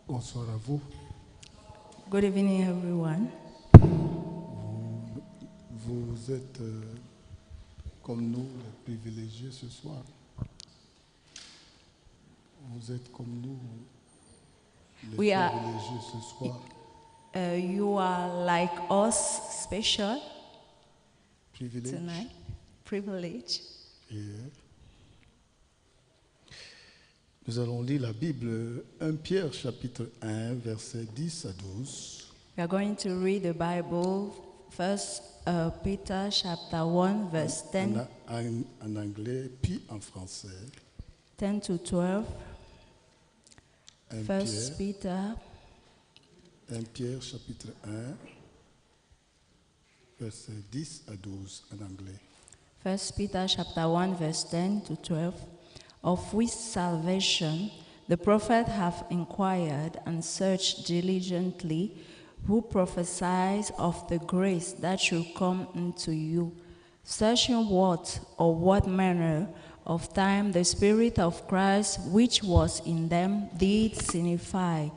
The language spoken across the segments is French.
Bonsoir à vous. Good evening, everyone. Vous êtes comme nous, les privilégiés ce soir. Vous êtes comme nous, les We are- privilégiés ce soir. You are like us, special Privilège. tonight, privilege. Yeah. Nous allons lire la Bible, 1 Pierre chapitre 1, versets 10 à 12. We are going to read the Bible, First Peter chapter 1, verse 10, En anglais, puis en français. 10 to 12. 1 First Pierre, Peter 1 Pierre chapitre 1, versets 10 à 12 en anglais. First Peter chapter 1, verse 10 to 12, of which salvation the prophet hath inquired and searched diligently, who prophesies of the grace that should come unto you, searching what or what manner of time the Spirit of Christ which was in them did signify,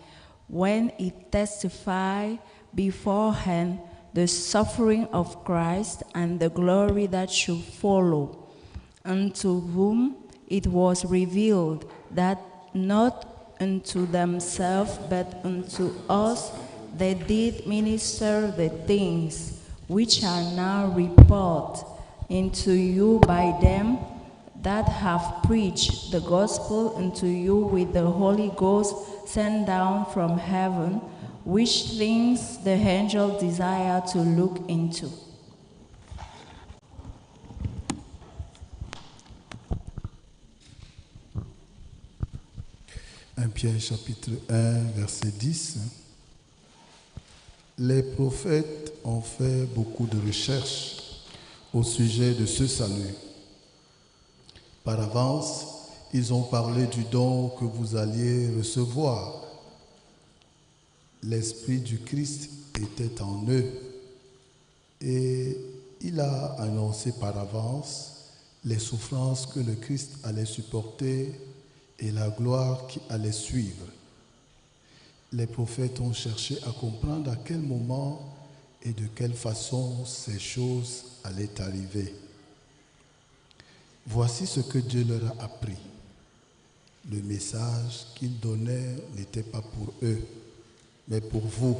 when it testified beforehand the suffering of Christ and the glory that should follow, unto whom it was revealed that not unto themselves but unto us they did minister the things which are now reported into you by them that have preached the gospel unto you with the Holy Ghost sent down from heaven, which things the angel desire to look into. Un Pierre chapitre 1, verset 10. Les prophètes ont fait beaucoup de recherches au sujet de ce salut. Par avance, ils ont parlé du don que vous alliez recevoir. L'Esprit du Christ était en eux et il a annoncé par avance les souffrances que le Christ allait supporter et la gloire qui allait suivre. Les prophètes ont cherché à comprendre à quel moment et de quelle façon ces choses allaient arriver. Voici ce que Dieu leur a appris. Le message qu'il donnait n'était pas pour eux, mais pour vous.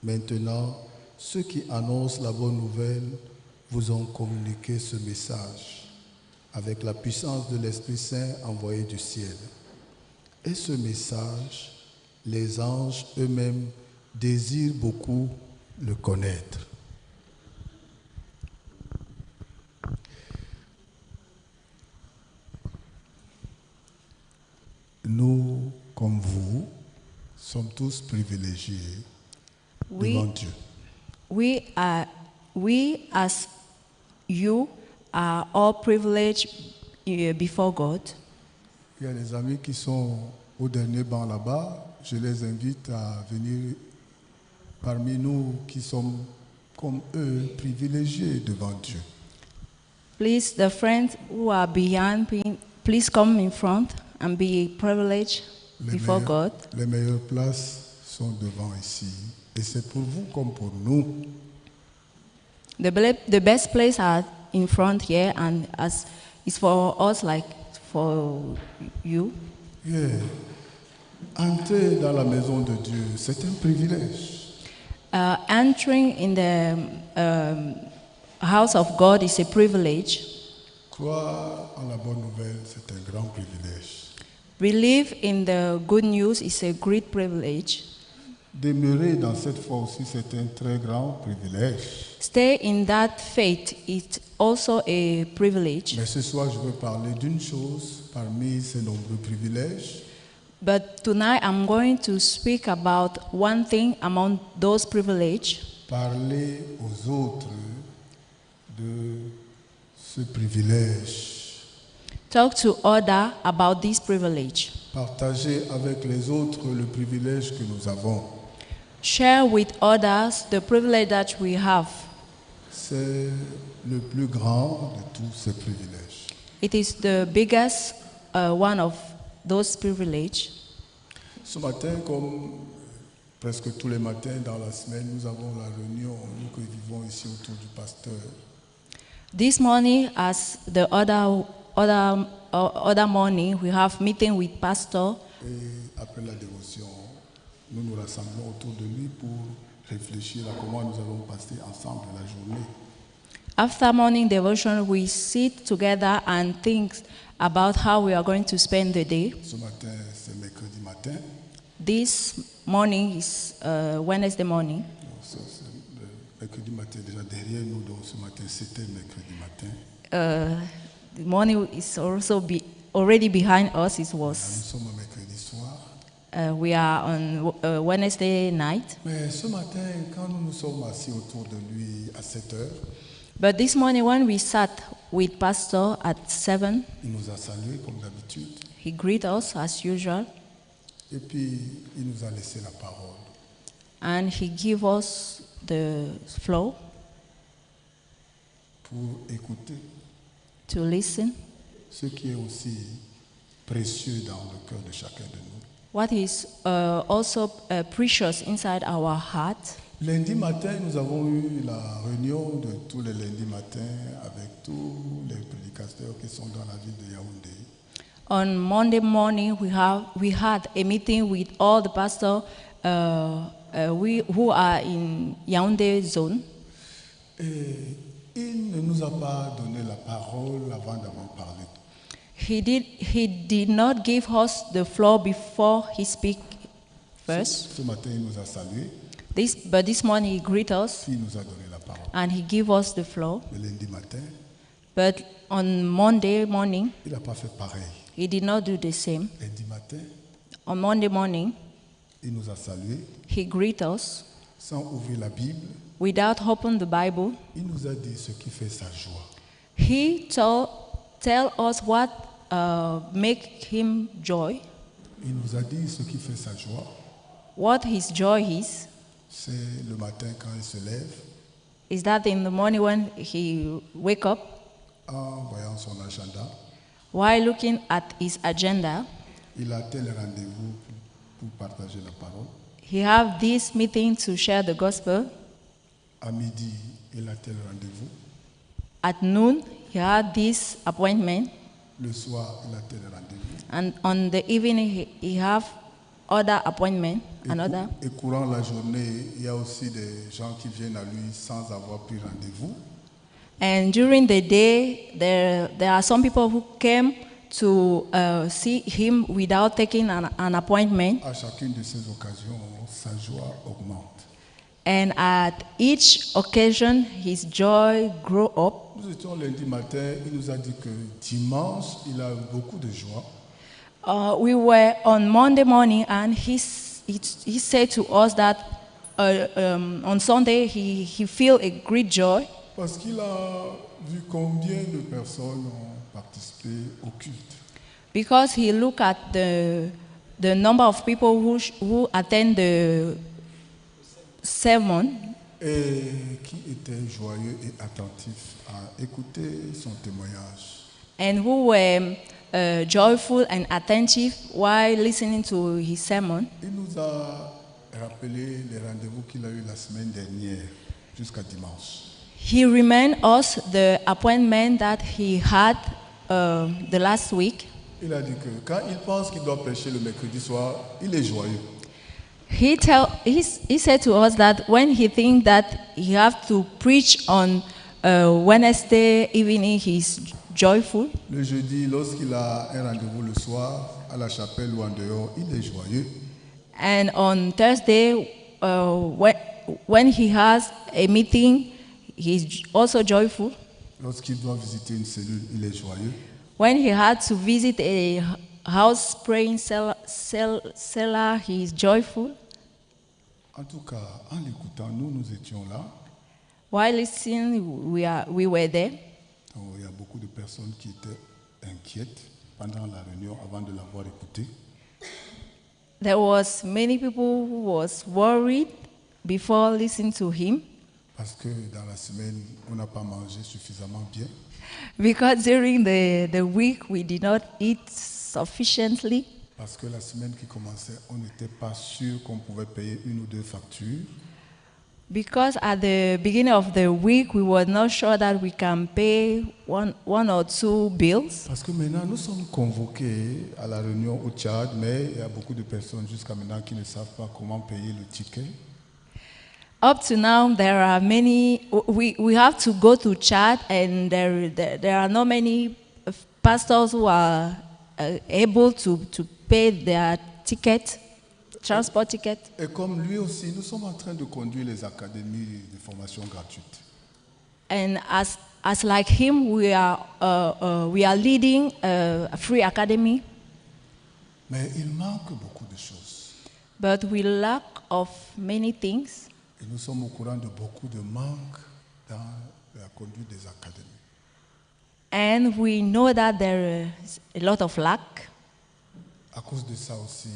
Maintenant, ceux qui annoncent la bonne nouvelle vous ont communiqué ce message avec la puissance de l'Esprit Saint envoyé du ciel. Et ce message, les anges eux-mêmes désirent beaucoup le connaître. Nous, comme vous, sommes tous privilégiés devant Dieu. We as you are all privileged before God. Il y a des amis qui sont au dernier banc là-bas. Je les invite à venir parmi nous qui sommes comme eux, privilégiés devant Dieu. Please, the friends who are behind, please come in front and be privileged before God. Les meilleures places sont devant ici. Et c'est pour vous comme pour nous. The best place are in front here, and as is for us like for you. Yeah. Entrer dans la maison de Dieu, c'est un privilège. Entering in the house of God is a privilege. Croire en la bonne nouvelle, c'est un grand privilège. Believe in the good news is a great privilege. Demeurer dans cette foi aussi, c'est un très grand privilège. Stay in that faith is also a privilege. Mais ce soir, je veux parler d'une chose parmi ces nombreux privilèges. But tonight I'm going to speak about one thing among those privileges. Parler aux autres de ce privilège. Talk to others about this privilege. Partager avec les autres le privilège que nous avons. Share with others the privilege that we have. C'est le plus grand de tous ces privilèges. It is the biggest one of those privileges. Ce matin, comme presque tous les matins dans la semaine, nous avons la réunion, nous qui vivons ici autour du pasteur. This morning, as the other morning, we have meeting with pastor. Et après la dévotion, nous nous rassemblons autour de lui pour réfléchir à comment nous allons passer ensemble la journée. After morning devotion, we sit together and think about how we are going to spend the day. Ce matin, c'est mercredi matin. This morning is Wednesday morning. Donc, ça, c'est le mercredi matin déjà derrière nous, donc ce matin c'était mercredi matin. The morning is also already behind us. It Nous was. sommes au mercredi soir. We are on Wednesday night. Mais ce matin, quand nous nous sommes assis autour de lui à 7 heures, But this morning, when we sat with pastor at 7, il nous a salués comme d'habitude. he greeted us as usual, Et puis, il nous a laissé la parole. and he gave us the flow Pour écouter to listen. ce qui est aussi précieux dans le cœur de chacun de nous. What is also precious inside our heart. Lundi matin, nous avons eu la réunion de tous les lundis matins avec tous les prédicateurs qui sont dans la ville de Yaoundé. On Monday morning, we had a meeting with all the pastors who are in Yaoundé zone. Et il ne nous a pas donné la parole avant d'avoir parlé. He did not give us the floor before he speak first. Ce matin, il nous a salués, But this morning he greeted us puis il nous a donné la parole. and he gave us the floor. Le lundi matin, But on Monday morning, il n'a pas fait pareil. he did not do the same. Lundi matin, On Monday morning, il nous a salués he greeted us sans ouvrir la Bible. without opening the Bible. Il nous a dit ce qui fait sa joie. He tell us what make him joy, Il nous a dit ce qui fait sa joie. what his joy C'est le matin quand il se lève, is that in the morning when he wake up, en voyant son agenda, while looking at his agenda, il a tel rendez-vous pour partager la parole. he have this meeting to share the gospel. À midi, il a tel rendez-vous. At noon, he had this appointment, Le soir, il a tel rendez-vous. and on the evening he have other appointment, another. Et courant la journée, il y a aussi des gens qui viennent à lui sans avoir pris rendez-vous. And during the day, there are some people who came to see him without taking an appointment. À chacune de ces occasions, sa joie augmente. And at each occasion, his joy grew up. Nous étions lundi matin, il nous a dit que dimanche, il a beaucoup de joie. We were on Monday morning, and he said to us that on Sunday he feel a great joy Parce qu'il a vu combien de personnes ont participé au culte. because he looked at the number of people who attend the sermon Et qui étaient joyeux et attentifs à écouter son témoignage. and who were joyful and attentive while listening to his sermon. Il nous a rappelé les rendez-vous qu'il a eu la semaine dernière jusqu'à dimanche. He reminded us the appointment that he had the last week. Il a dit que quand il pense qu'il doit prêcher le mercredi soir, il est joyeux. He said to us that when he thinks that he have to preach on Wednesday evening, he's joyful. Le jeudi, lorsqu'il a un rendez-vous le soir à la chapelle ou en dehors, il est joyeux. And on Thursday, when he has a meeting, he's also joyful. Lorsqu'il doit visiter une cellule, il est joyeux. When he had to visit a house praying cellar, he is joyful. En tout cas, en l'écoutant, nous étions là. While listening, we were there. Donc, il y a beaucoup de personnes qui étaient inquiètes pendant la réunion avant de l'avoir écouté. There was many people who was worried before listening to him Parce que dans la semaine, on n'a pas mangé suffisamment bien. because during the week we did not eat sufficiently. Parce que la semaine qui commençait, on n'était pas sûr qu'on pouvait payer une ou deux factures. Because at the beginning of the week, we were not sure that we can pay one or two bills. Parce que maintenant, nous sommes convoqués à la réunion au Tchad, mais il y a beaucoup de personnes jusqu'à maintenant qui ne savent pas comment payer le ticket. Up to now, there are many, we have to go to Chad, and there are not many pastors who are able to pay their ticket, transport ticket. Et comme lui aussi, nous sommes en train de conduire les académies de formation gratuite. And as like him, we are leading a free academy, Mais il manque beaucoup de choses. but we lack of many things. Et nous sommes au courant de beaucoup de manques dans la conduite des académies. And we know that there is a lot of lack. À cause de ça aussi,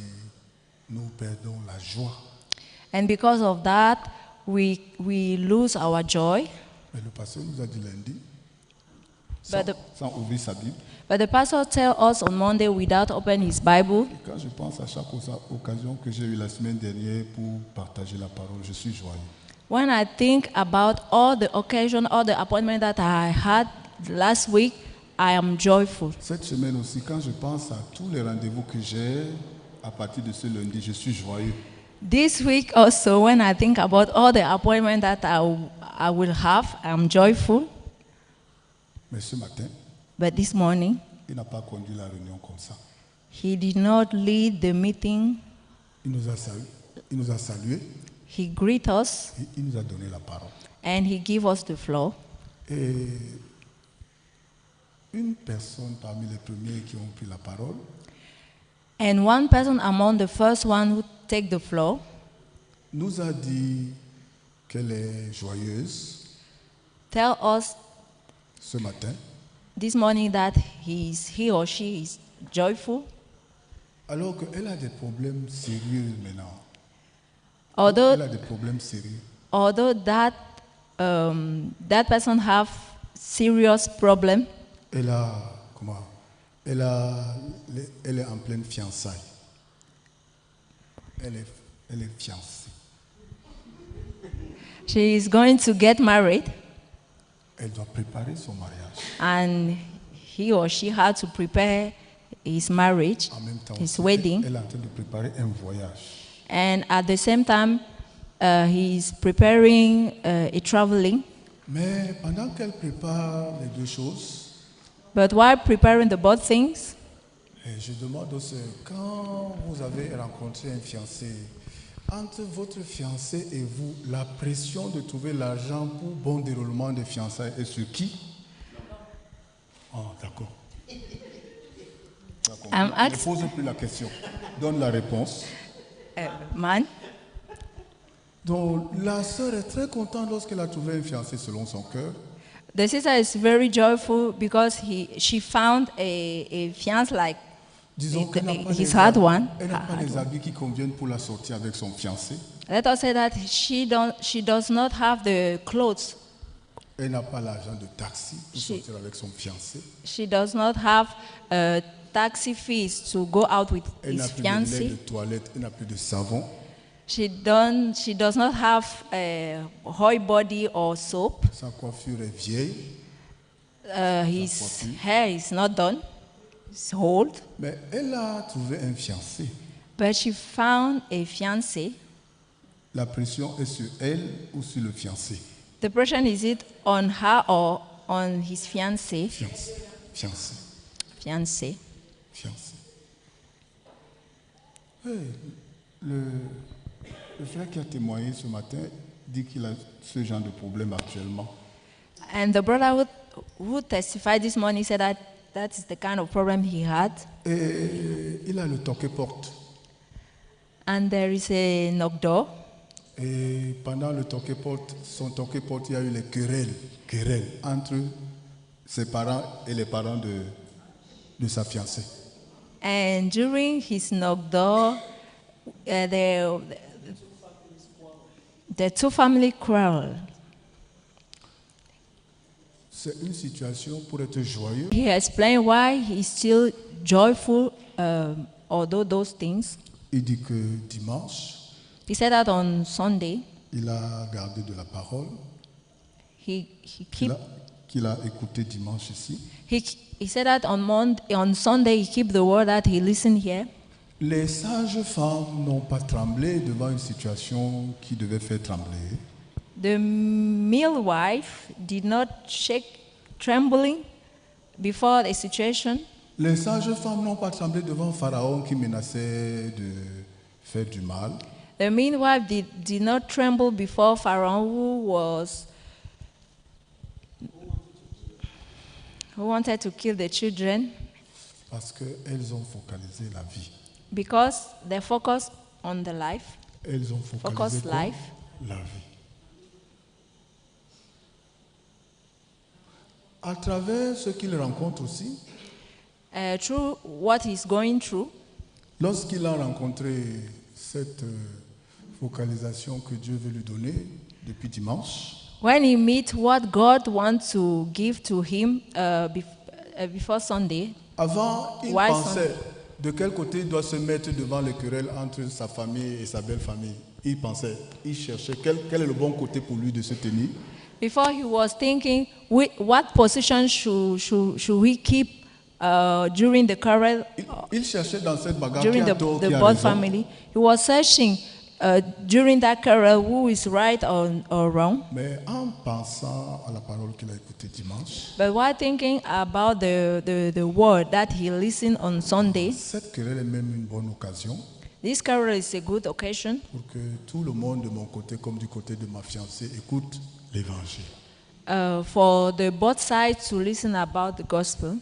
nous perdons la joie. And because of that, we lose our joy. Mais le pasteur nous a dit lundi, But sans ouvrir sa Bible, But the pastor tell us on Monday without opening his Bible. et quand je pense à chaque occasion que j'ai eue la semaine dernière pour partager la parole, je suis joyeux. When I think about all the occasion, all the appointment that I had last week, I am joyful. Cette semaine aussi, quand je pense à tous les rendez-vous que j'ai à partir de ce lundi, je suis joyeux. This week also, when I think about all the appointment that I will have, I am joyful. Mais ce matin, But this morning, il n'a pas conduit la réunion comme ça. he did not lead the meeting. Il nous a salués, He greet us et il nous a donné la parole. and he give us the floor. Et une personne parmi les premiers qui ont pris la parole And one person among the first one who take the floor nous a dit qu'elle est joyeuse tell us ce matin, this morning that he or she is joyful, alors qu'elle a des problèmes sérieux maintenant. although Elle a des problèmes sérieux. that person have serious problem. Elle a, elle est en pleine fiançailles. Elle est fiancée. She is going to get married, Elle doit préparer son mariage. and he or she had to prepare his marriage, En même temps, his aussi, wedding, elle est en train de préparer un voyage. and at the same time, he is preparing a traveling. Mais pendant qu'elle prépare les deux choses, But while preparing the both things, je demande aux sœurs, quand vous avez rencontré un fiancé, entre votre fiancé et vous, la pression de trouver l'argent pour bon déroulement des fiançailles est sur qui? Ah, d'accord. I'm Ne asked, pose plus la question. Donne la réponse. man. Donc, la sœur est très contente lorsqu'elle a trouvé un fiancé selon son cœur. The sister is very joyful because she found a fiance like Disons qu'elle n'a pas, his hard one. elle n'a pas les habits qui conviennent pour la sortir avec son fiancé. Let us say that she does not have the clothes. Elle n'a pas l'argent de taxi pour She- sortir avec son fiancé. She does not have taxi fees to go out with Elle n'a his plus de lait de fiancé. toilette, elle n'a plus de savon. She does not have oil body or soap. Sa coiffure est vieille. His hair is not done. It's old. Mais elle a trouvé un fiancé. But she found a fiancé. La pression est sur elle ou sur le fiancé? The pressure, is it on her or on his fiancé? Fiancé, fiancé, Fiancé. fiancé. Le frère qui a témoigné ce matin dit qu'il a ce genre de problème actuellement. And the brother who testified this morning said that is the kind of problem he had. Et il a le toquet-porte. And there is a knock door. Et pendant le toquet-porte, son toquet-porte, il y a eu les querelles entre ses parents et les parents de sa fiancée. And during his knock door, the two family quarrel. C'est une situation pour être joyeux, He explained why he's still joyful although those things, il dit que dimanche, he said that on Sunday il a gardé de la parole he qu'il a écouté dimanche ici. he said that on Sunday he keep the word that he listened here. Les sages femmes n'ont pas tremblé devant une situation qui devait faire trembler. The midwife did not shake trembling before a situation. Les sages femmes n'ont pas tremblé devant Pharaon qui menaçait de faire du mal. The midwife did not tremble before Pharaoh who wanted to kill the children, Parce qu'elles ont focalisé la vie. because they focused on the life. Elles ont focalisé Focus quoi? life. La vie. À travers ce qu'il rencontre aussi, Through what he's going through, lorsqu'il a rencontré cette focalisation que Dieu veut lui donner depuis dimanche, when he meets what God wants to give to him before Sunday, avant, il Why pensait de quel côté il doit se mettre devant les querelles entre sa famille et sa belle-famille. Il pensait, il cherchait quel est le bon côté pour lui de se tenir. before he was thinking what position should he keep during the quarrel, Il cherchait dans cette bagarre qui during a tort, the qui a both raison. family. He was searching during that quarrel who is right or wrong. Mais en pensant à la parole qu'il a écoutée dimanche, But while thinking about the word that he listened on Sunday, cette querelle est même une bonne occasion this quarrel is a good occasion pour que tout le monde de mon côté comme du côté de ma fiancée écoute l'évangile. for the both sides to listen about the gospel.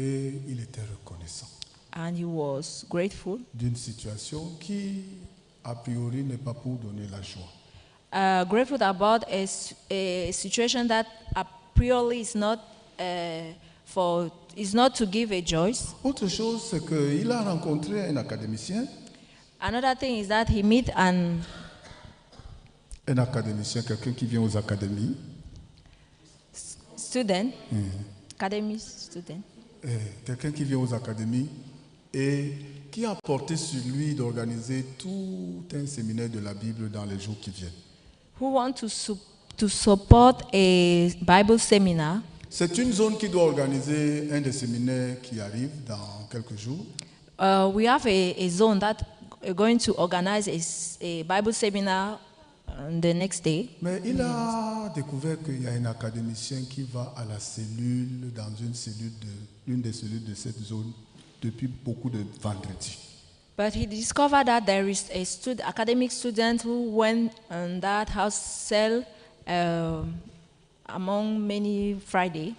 Et il était reconnaissant And he was grateful, d'une situation qui, a priori, n'est pas pour donner la joie. grateful about a situation that a priori is not is not to give a joy. Autre chose, c'est qu'il a rencontré un académicien, Another thing is that he met quelqu'un qui vient aux académies, student, academy student, quelqu'un qui vient aux académies et qui a porté sur lui d'organiser tout un séminaire de la Bible dans les jours qui viennent. who want to support a Bible seminar. C'est une zone qui doit organiser un des séminaires qui arrive dans quelques jours. We have a zone that are going to organize a Bible seminar on the next day. Mais il a découvert qu'il y a un académicien qui va à la cellule, dans l'une des cellules de cette zone, depuis beaucoup de vendredis. But he discovered that there is a academic student who went on that house cell among many Friday.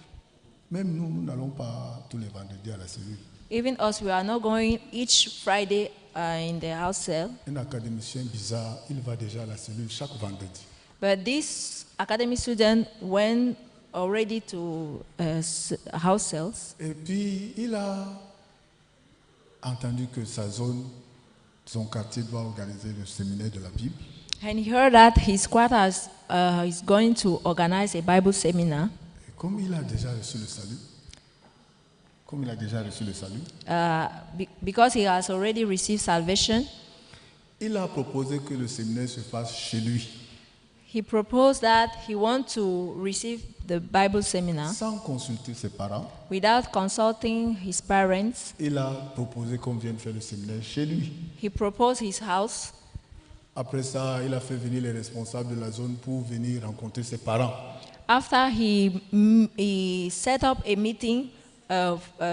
Même nous n'allons pas tous les vendredis à la cellule. Even us, we are not going each Friday in the house cell. Un académicien bizarre, il va déjà à la cellule chaque vendredi. But this academic student went already to house cells. Et puis, il a entendu que son quartier doit organiser le séminaire de la Bible. And he heard that his quarters is going to organize a Bible seminar. Et comme il a déjà reçu le salut, Because he has already received salvation, il a proposé que le séminaire se fasse chez lui, he proposed that he wants to receive the Bible seminar sans consulter ses parents. without consulting his parents. Il a proposé qu'on vienne faire le séminaire chez lui. He proposed his house. Après ça, il a fait venir les responsables de la zone pour venir rencontrer ses parents. After he set up a meeting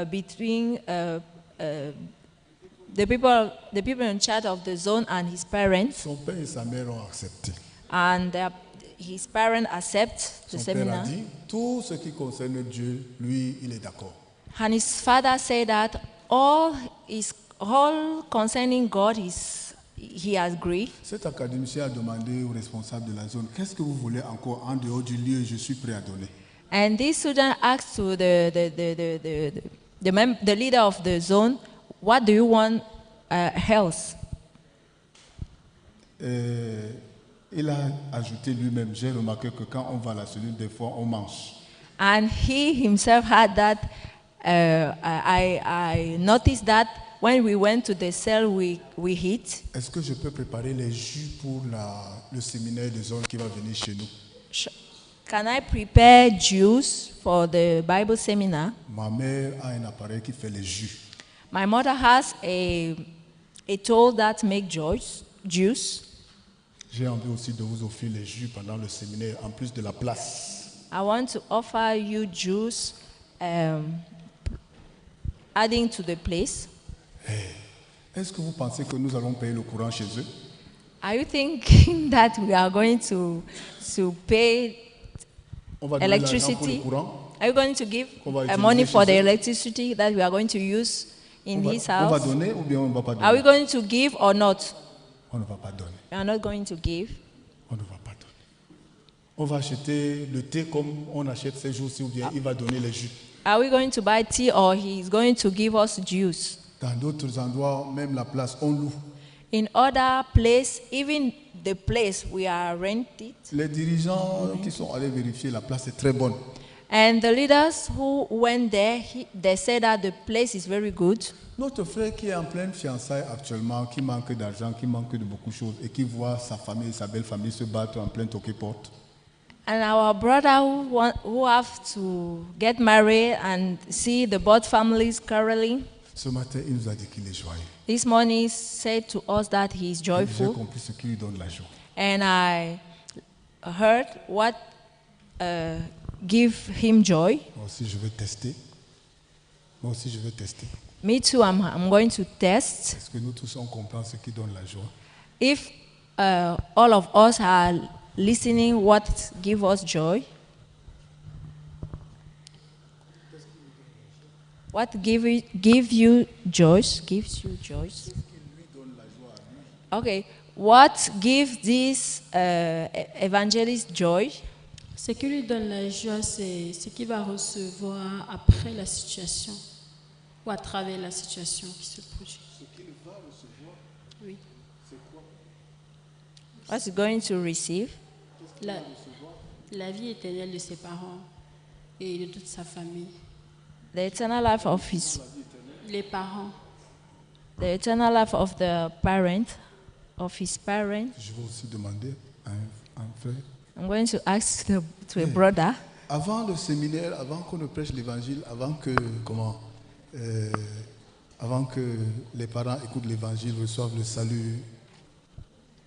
between the people in charge of the zone and his parents, Son père et sa mère ont accepté. and his parents accept the Son père a seminar. dit, tout ce qui concerne Dieu, lui, il est d'accord. And his father said that all concerning God he agreed. Cet académicien a demandé aux responsables de la zone, qu'est-ce que vous voulez encore en dehors du lieu, je suis prêt à donner. And this student asked to the leader of the zone, what do you want else? Et il a ajouté lui-même, j'ai remarqué que quand on va à la cellule, des fois on mange. And he himself had that, I noticed that when we went to the cell, we hid. Est-ce que je peux préparer les jus pour le séminaire des hommes qui va venir chez nous? Can I prepare juice for the Bible seminar? Ma mère a un appareil qui fait les jus. My mother has a tool that make juice. J'ai envie aussi de vous offrir les jus pendant le séminaire, en plus de la place. I want to offer you juice, adding to the place. Est-ce que vous pensez que nous allons payer le courant chez eux? Are you thinking that we are going to pay On va donner l'argent pour le electricity? courant. Are you going to give On va utiliser money for chez the eux. electricity that we are going to use in his On va house? donner ou bien on ne va pas Are we donner? going to give or not? On ne va pas donner. We are not going to give. On ne va pas donner. On va acheter le thé comme on achète ces jours-ci ou bien il va donner les jus. Are we going to buy tea or he is going to give us juice? Dans d'autres endroits, même la place, on loue. In other place, even the place we are rented, Les dirigeants qui sont allés vérifier, la place est très bonne. and the leaders who went there, they said that the place is very good. Notre frère qui est en pleine fiançailles actuellement, qui manque d'argent, qui manque de beaucoup de choses et qui voit sa famille, sa belle famille se battre en pleine toquet-porte. And our brother who have to get married and see the both families quarreling, Ce matin, il nous a dit qu'il est joyeux. this morning he said to us that he is J'ai joyful. compris ce qui lui donne la joie. And I heard what give him joy. Moi aussi, je veux tester. Moi aussi, je veux tester. Me too, I'm going to test. Est-ce que nous tous, on comprend ce qui donne la joie? If all of us are listening what give us joy, what gives you joy? Okay, what gives this evangelist joy? Ce qui lui donne la joie, c'est ce qu'il va recevoir après la situation ou à travers la situation qui se produit. Oui. What's he going to receive? La vie éternelle de ses parents et de toute sa famille. The eternal life of Les parents. the eternal life of the parent, of his parent. Je vais aussi demander à un frère. I'm going to ask to a brother. Avant le séminaire, avant qu'on ne prêche l'évangile, avant que les parents écoutent l'évangile, reçoivent le salut,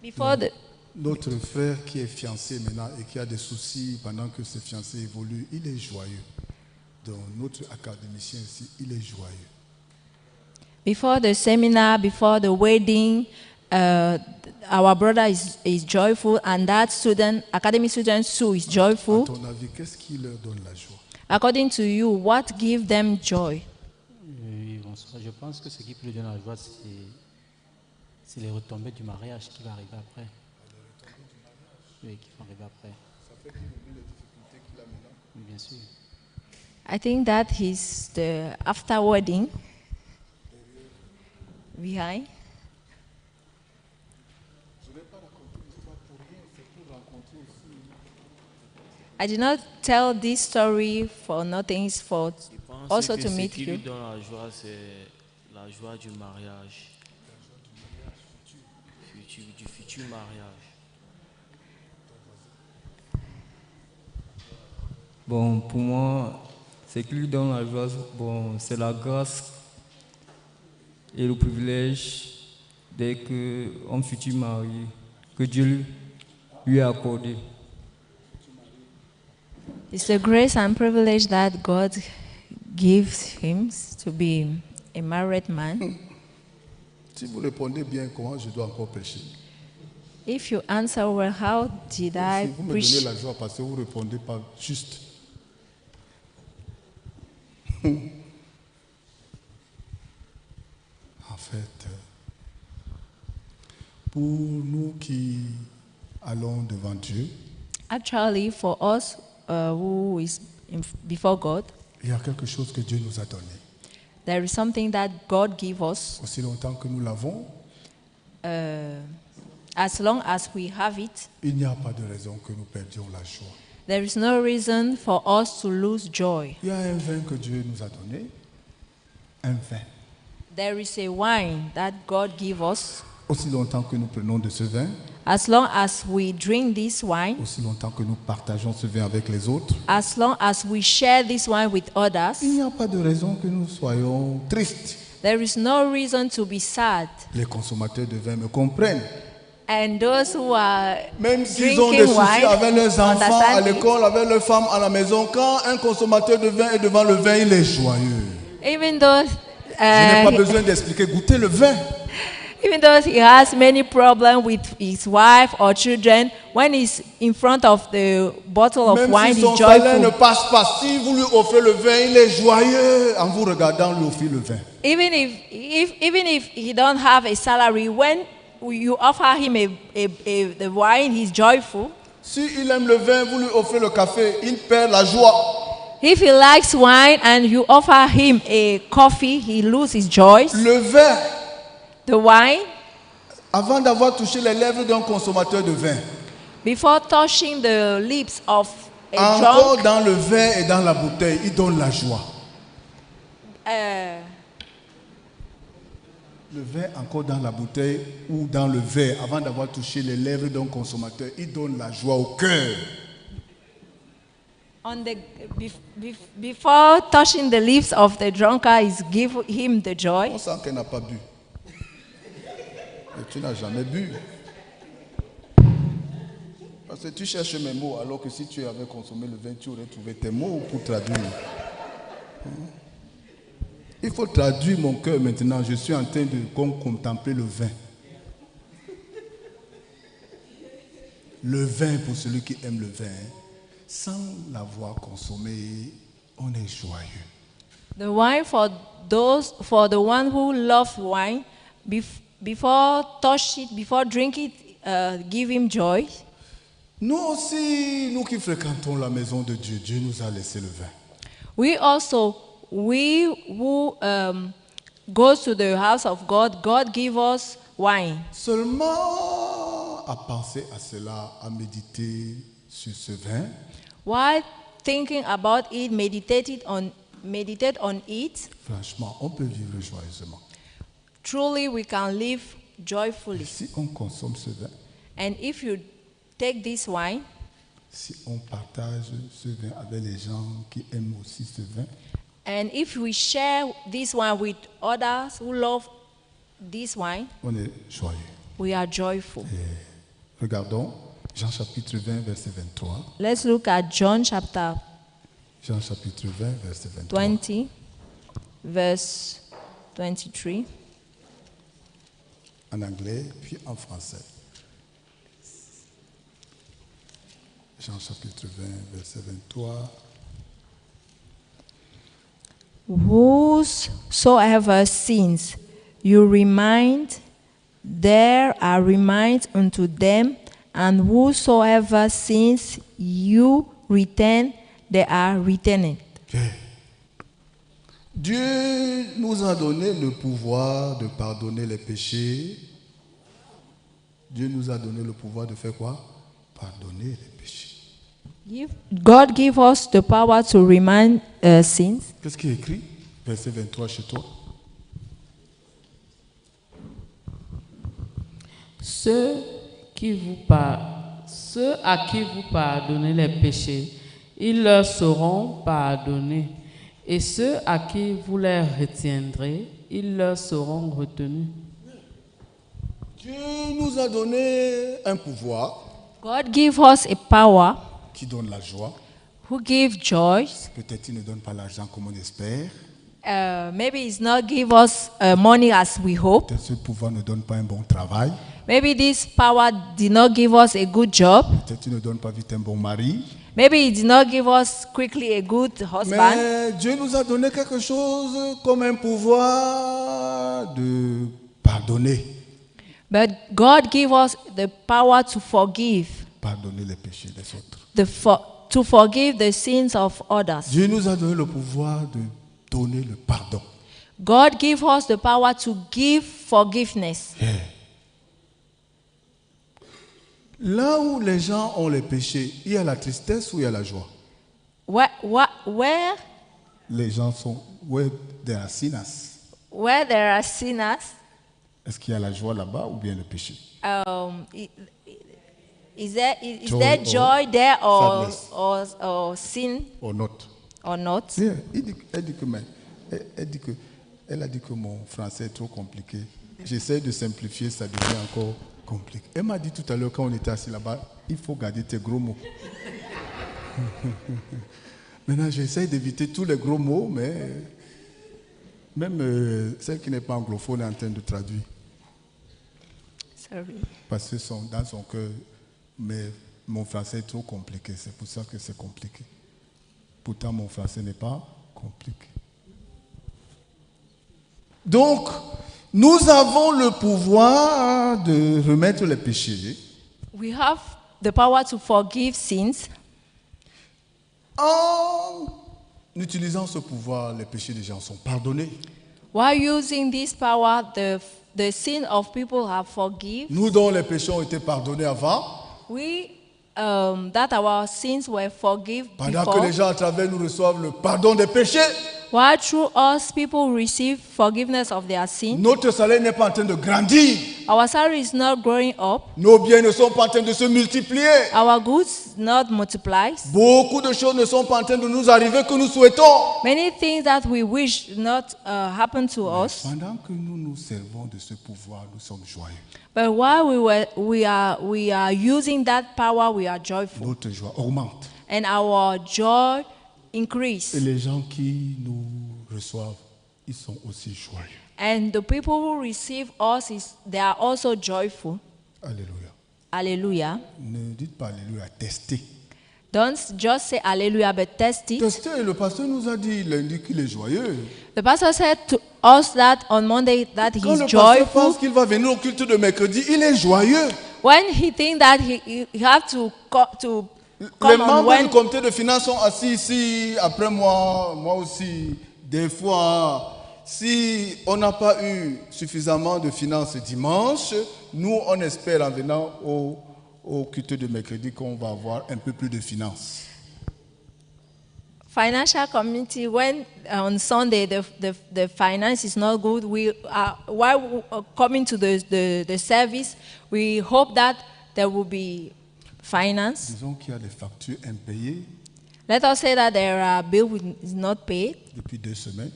Before the notre frère qui est fiancé maintenant et qui a des soucis pendant que ses fiancés évoluent, il est joyeux. Donc notre académicien ici, il est joyeux. Before the seminar, before the wedding, our brother is joyful, and that student, academic student too, is À joyful. ton avis, qu'est-ce qui leur donne la joie? According to you, what gives them joy? Oui, bonsoir. Je pense que ce qui peut lui donner la joie, c'est les retombées du mariage qui va arriver après. Oui, qui vont arriver après. Ça fait qu'il oublie les difficultés qu'il a maintenant. Oui, bien sûr. I think that is the after wedding behind. Je ne vais pas raconter l'histoire pour rien, c'est pour rencontrer aussi. I did not tell this story for nothing, it's for Je pense also que to ce meet qui you. lui donne la joie, c'est la joie du mariage. Du futur mariage. Bon, pour moi, ce qui lui donne la joie, bon, c'est la grâce et le privilège d'être un futur mari que Dieu lui a accordé. It's the grace and privilege that God gives him to be a married man. Si vous répondez bien, comment je dois encore prêcher? If you answer well, how did I Si vous me preach? donnez la joie parce que vous ne répondez pas juste. En fait, pour nous qui allons devant Dieu, Actually, for us who is before God, il y a quelque chose que Dieu nous a donné. there is something that God gives us. Aussi longtemps que nous l'avons, As long as we have it, il n'y a pas de raison que nous perdions la joie. there is no reason for us to lose joy. Il y a un vin que Dieu nous a donné, un vin. there is a wine that God gives us. Aussi longtemps que nous prenons de ce vin, As long as we drink this wine, aussi longtemps que nous partageons ce vin avec les autres, as long as we share this wine with others, il n'y a pas de raison que nous soyons tristes. there is no reason to be sad. Les consommateurs de vin me comprennent. And those who are Même s'ils ont des drinking soucis wine avec leurs enfants, à understand me. l'école, avec leurs femmes à la maison, quand un consommateur de vin est devant le vin, il est joyeux. Even though Je n'ai pas besoin d'expliquer. Goûtez le vin. even though he has many problems with his wife or children, when he's in front of the bottle of Même wine, si son he's salaire ne joyful. passe pas, si vous lui offrez le vin, il est joyeux en vous regardant lui offrir le vin. Even if he don't have a salary, when you offer him the wine, he's joyful. Si il aime le vin, vous lui offrez le café, il perd la joie. If he likes wine and you offer him a coffee, he loses joy. Le vin, The wine, avant d'avoir touché les lèvres d'un consommateur de vin, before touching the lips of a encore drunk, dans le vin et dans la bouteille, il donne la joie. Le vin encore dans la bouteille ou dans le verre, avant d'avoir touché les lèvres d'un consommateur, il donne la joie au cœur. before touching the lips of the drunkard, is give him the joy. On sent qu'elle n'a pas bu. Et tu n'as jamais bu. Parce que tu cherches mes mots, alors que si tu avais consommé le vin, tu aurais trouvé tes mots pour traduire. Il faut traduire mon cœur maintenant. Je suis en train de contempler le vin. Le vin, pour celui qui aime le vin, sans l'avoir consommé, on est joyeux. The wine for the one who loves wine, before touch it, before drink it, give him joy. Nous aussi, nous qui fréquentons la maison de Dieu, Dieu nous a laissé le vin. We who go to the house of God, God give us wine. Seulement à penser à cela, à méditer sur ce vin, While thinking about it, meditate on it, franchement, on peut vivre joyeusement. truly we can live joyfully. Si on consomme ce vin, And if you take this wine, si on partage ce vin avec les gens qui aiment aussi ce vin, and if we share this wine with others who love this wine, on est joyeux. we are joyful. Regardons Jean chapitre 20, verset 23. Let's look at John chapter Jean chapitre 20, verset 23. 20, verse 23. En anglais, puis en français. Jean chapitre 20, verset 23. Whosoever sins you remind, there are reminded unto them, and whosoever sins you retain, they are retained. Bien. Dieu nous a donné le pouvoir de pardonner les péchés. Dieu nous a donné le pouvoir de faire quoi? Pardonner les péchés. God give us the power to remind sins. Qu'est-ce qui est écrit? Verset 23 chez toi. Ceux à qui vous pardonnez les péchés, ils leur seront pardonnés. Et ceux à qui vous les retiendrez, ils leur seront retenus. Dieu nous a donné un pouvoir God give us a power qui donne la joie. who give joy. Peut-être il ne donne pas l'argent comme on espère. Maybe it's not give us money as we hope. Peut-être ce pouvoir ne donne pas un bon travail. Maybe this power did not give us a good job. Peut-être il ne donne pas vite un bon mari. Maybe it did not give us quickly a good husband. Mais Dieu nous a donné quelque chose comme un pouvoir de pardonner. But God gave us the power to forgive, Pardonner les péchés des autres. to forgive the sins of others. Dieu nous a donné le pouvoir de donner le pardon. God gave us the power to give forgiveness. Yeah. Là où les gens ont les péchés, il y a la tristesse ou il y a la joie? Where Les gens sont where there are sinners. where there are sinners, est-ce qu'il y a la joie là-bas ou bien le péché? is there Joy there or joy there sadness. or sin Or not? or not? Yeah, elle a dit que mon français est trop compliqué. J'essaie de simplifier, ça devient encore compliqué. Elle m'a dit tout à l'heure quand on était assis là-bas, il faut garder tes gros mots. Maintenant, j'essaie d'éviter tous les gros mots, mais même celle qui n'est pas anglophone est en train de traduire. Sorry. Parce que dans son cœur, mais mon français est trop compliqué. C'est pour ça que c'est compliqué. Pourtant, mon français n'est pas compliqué. Donc, nous avons le pouvoir de remettre les péchés We have the power to forgive sins. en utilisant ce pouvoir. Les péchés des gens sont pardonnés. While using this power, the sin of people are forgiven. Nous dont les péchés ont été pardonnés avant, We that our sins were forgiven pendant que before. les gens à travers nous reçoivent le pardon des péchés, While through us people receive forgiveness of their sin. notre salaire n'est pas en train de grandir. Our salary is not growing up. Nos biens ne sont pas en train de se multiplier. Our goods not multiply. Beaucoup de choses ne sont pas en train de nous arriver que nous souhaitons. Many things that we wish not happen to us. Pendant que nous nous servons de ce pouvoir, nous sommes joyeux. But while we are using that power, we are joyful, Notre joie augmente. and our joy increase. Et les gens qui nous reçoivent, ils sont aussi joyeux. And the people who receive us they are also joyful. Alléluia. Hallelujah. Ne dites pas Alléluia, testez. Don't just say hallelujah, but test it. Testez, le pasteur nous a dit lundi qu'il est joyeux. The pastor said to us that on Monday that Quand le he's pasteur joyful. pense qu'il va venir au culte de mercredi, il est joyeux. When he thinks that he have to Les come on membres du when comité de finances sont assis ici, après moi aussi. Des fois, si on n'a pas eu suffisamment de finances dimanche, nous, on espère en venant au culte de mercredi qu'on va avoir un peu plus de finances. financial committee, when on Sunday the finance is not good, we while coming to the service, we hope that there will be finance. Disons qu'il y a des factures impayées Let us say that there are bill which is not paid depuis 2 semaines.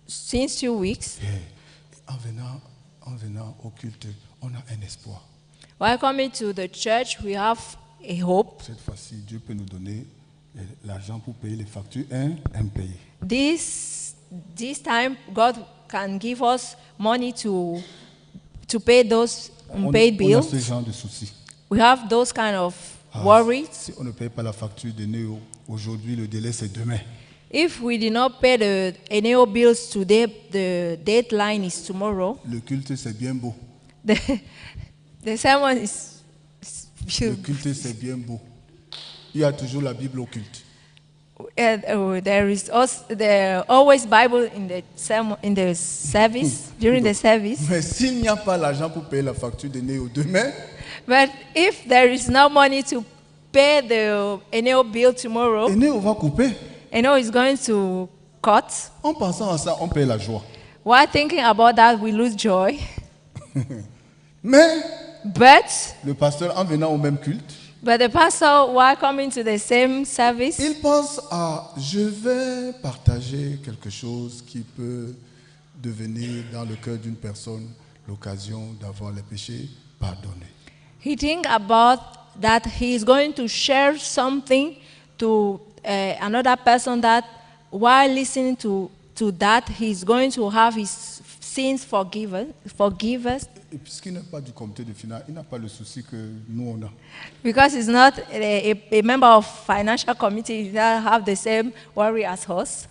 Since 2 weeks. Et en venant au culte, on a un espoir. While coming to the church, we have a hope. Cette fois-ci, Dieu peut nous donner l'argent pour payer les factures impayées. This time, God can give us money to pay those unpaid On a bills. ce genre de soucis. We have those kind of worries. Si on ne paye pas la facture de Néo, aujourd'hui, le délai c'est demain. If we did not pay the NAO bills today, the deadline is tomorrow. Le culte c'est bien beau. The sermon is Le culte c'est bien beau. Il y a toujours la Bible au culte. there is always Bible in the sermon, in the service during the service. Mais s'il n'y a pas l'argent pour payer la facture de Néo demain, But if there is no money to pay the NAO bill tomorrow, Néo va couper. NAO is going to cut. En pensant à ça, on paye la joie. While thinking about that, we lose joy. Mais But le pasteur, en venant au même culte, the pastor, while coming to the same service, il pense à je vais partager quelque chose qui peut devenir dans le cœur d'une personne l'occasion d'avoir les péchés pardonnés. he think about that he is going to share something to another person that while listening to that, he's going to have his sins forgiven. Et puisqu'il n'est pas du comité de finances, il n'a pas le souci que nous on a. Because he's not a member of financial committee, he doesn't have the same worry as us.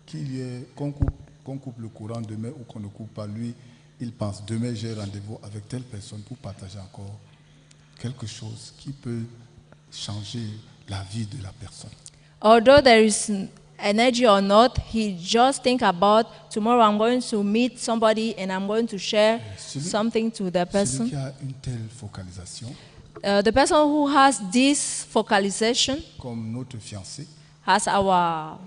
Qu'il y ait, qu'on coupe le courant demain ou qu'on ne coupe pas, lui, il pense demain j'ai rendez-vous avec telle personne pour partager encore quelque chose qui peut changer la vie de la personne. Although there is energy or not, he just think about tomorrow I'm going to meet somebody and I'm going to share something to the Celui person. qui a une telle focalisation, The person who has this focalization comme notre fiancé, as our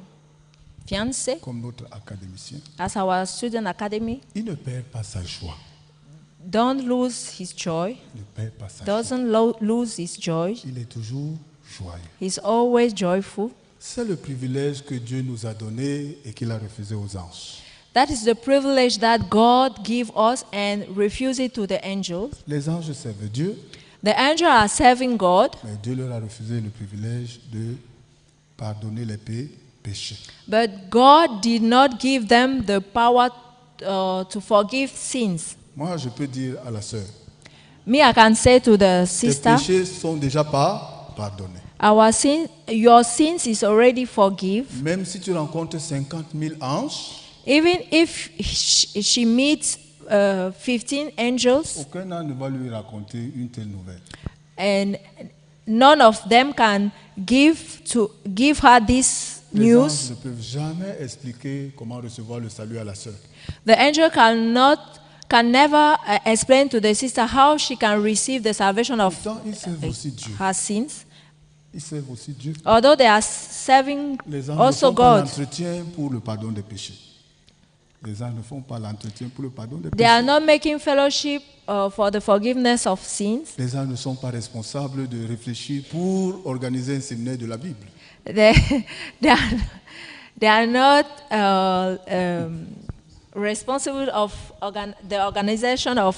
fiancé, comme notre académicien, as our student academy, il ne perd pas sa joie. don't lose his joy, Il ne perd pas sa joie. doesn't lose his joy. Il est toujours joyeux. He's always joyful. C'est le privilège que Dieu nous a donné et qu'il a refusé aux anges. That is the privilege that God gave us and refused it to the angels. Les anges servent Dieu, The angels are serving God, mais Dieu leur a refusé le privilège de pardonner les péchés. but God did not give them the power to forgive sins. Moi, je peux dire à la sœur, Me, I can say to the tes sister, péchés sont déjà pas pardonnés. your sins is already forgiven. Même si tu rencontres 50 000 anges, Even if she meets 15 angels aucun ange ne va lui raconter une telle nouvelle. and none of them can give her this Les anges news, ne peuvent jamais expliquer comment recevoir le salut à la sœur. the angel can never explain to the sister how she can receive the salvation of Pourtant, ils servent aussi Dieu. her sins, Ils servent aussi Dieu. although they are serving Les anges ne also font pas God. l'entretien pour le pardon des péchés. Les anges ne font pas l'entretien pour le pardon des They are péchés. not making fellowship for the forgiveness of sins. Les anges ne sont pas responsables de réfléchir pour organiser un séminaire de la Bible. They are not responsible of the organization of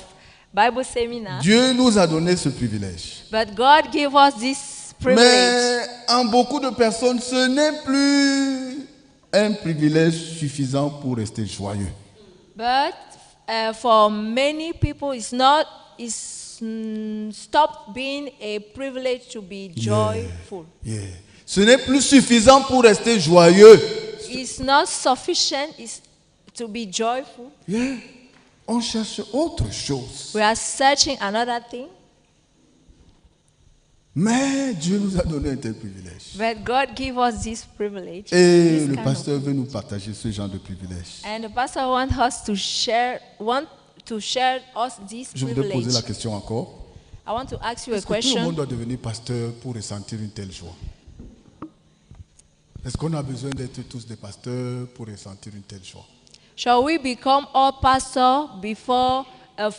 Bible seminar, Dieu nous a donné ce privilège. but God gave us this privilege. Mais en beaucoup de personnes, ce n'est plus un privilège suffisant pour rester joyeux. But for many people, stopped being a privilege to be joyful. Yeah. Ce n'est plus suffisant pour rester joyeux. It's not sufficient to be joyful. Yeah. On cherche autre chose. We are searching another thing, Mais Dieu nous a donné un tel privilège. but God gave us this privilege. Et this le kind of- pasteur veut nous partager ce genre de privilège. And the pastor wants us to share us this Je voudrais poser la privilege. question encore. I want to ask you a Est-ce que tout le monde question. doit devenir pasteur pour ressentir une telle joie? Est-ce qu'on a besoin d'être tous des pasteurs pour ressentir une telle joie? Shall we become all pastor before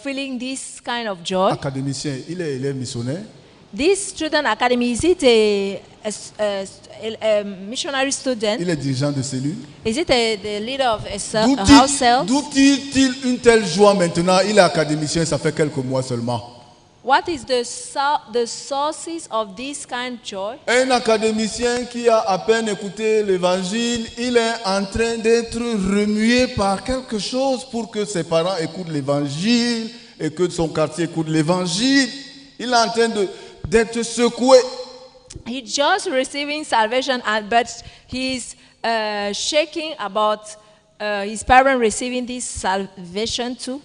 feeling this kind of joy? Académicien, il est élève missionnaire. This student academy, is it a missionary student? Il est dirigeant de cellule. Is it the leader of a D'où house cell? tire-t-il une telle joie maintenant? Il est académicien, ça fait quelques mois seulement. What is the sources of this kind of joy? Un académicien qui a à peine écouté l'évangile, il est en train d'être remué par quelque chose pour que ses parents écoutent l'évangile et que son quartier écoute l'évangile. Il est en train d'être secoué. He's just receiving salvation, but he's shaking about his parents receiving this salvation too.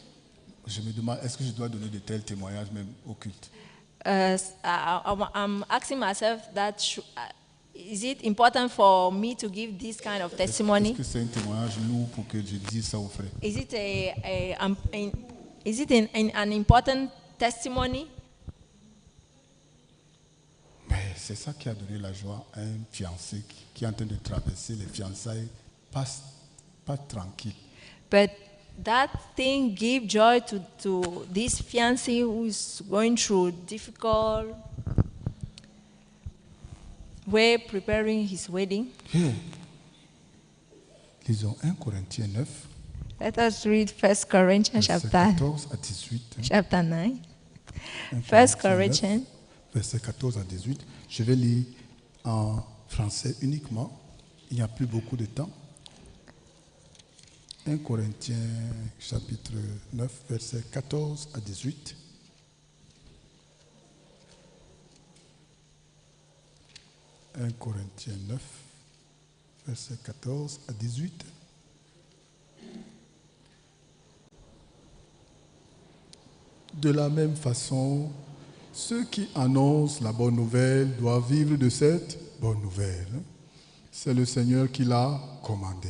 Je me demande, est-ce que je dois donner de tels témoignages même au culte? I'm asking myself that is it important for me to give this kind of testimony? Est-ce que c'est un témoignage lourd pour que je dise ça aux frères? Is it an important testimony? Mais c'est ça qui a donné la joie à un fiancé qui est en train de traverser les fiançailles pas tranquille. But that thing gave joy to this fiancé who is going through difficult way preparing his wedding. Yeah. Lisons 1 Corinthiens 9, Let us read 1 Corinthians verset chapter 14 à 18. chapter 9. 1 1 Corinthiens 9, Corinthians verset 14 à 18. Je vais lire en français uniquement. Il n'y a plus beaucoup de temps. 1 Corinthiens chapitre 9, verset 14 à 18. « 1 Corinthiens 9, verset 14 à 18. De la même façon, ceux qui annoncent la bonne nouvelle doivent vivre de cette bonne nouvelle. C'est le Seigneur qui l'a commandé.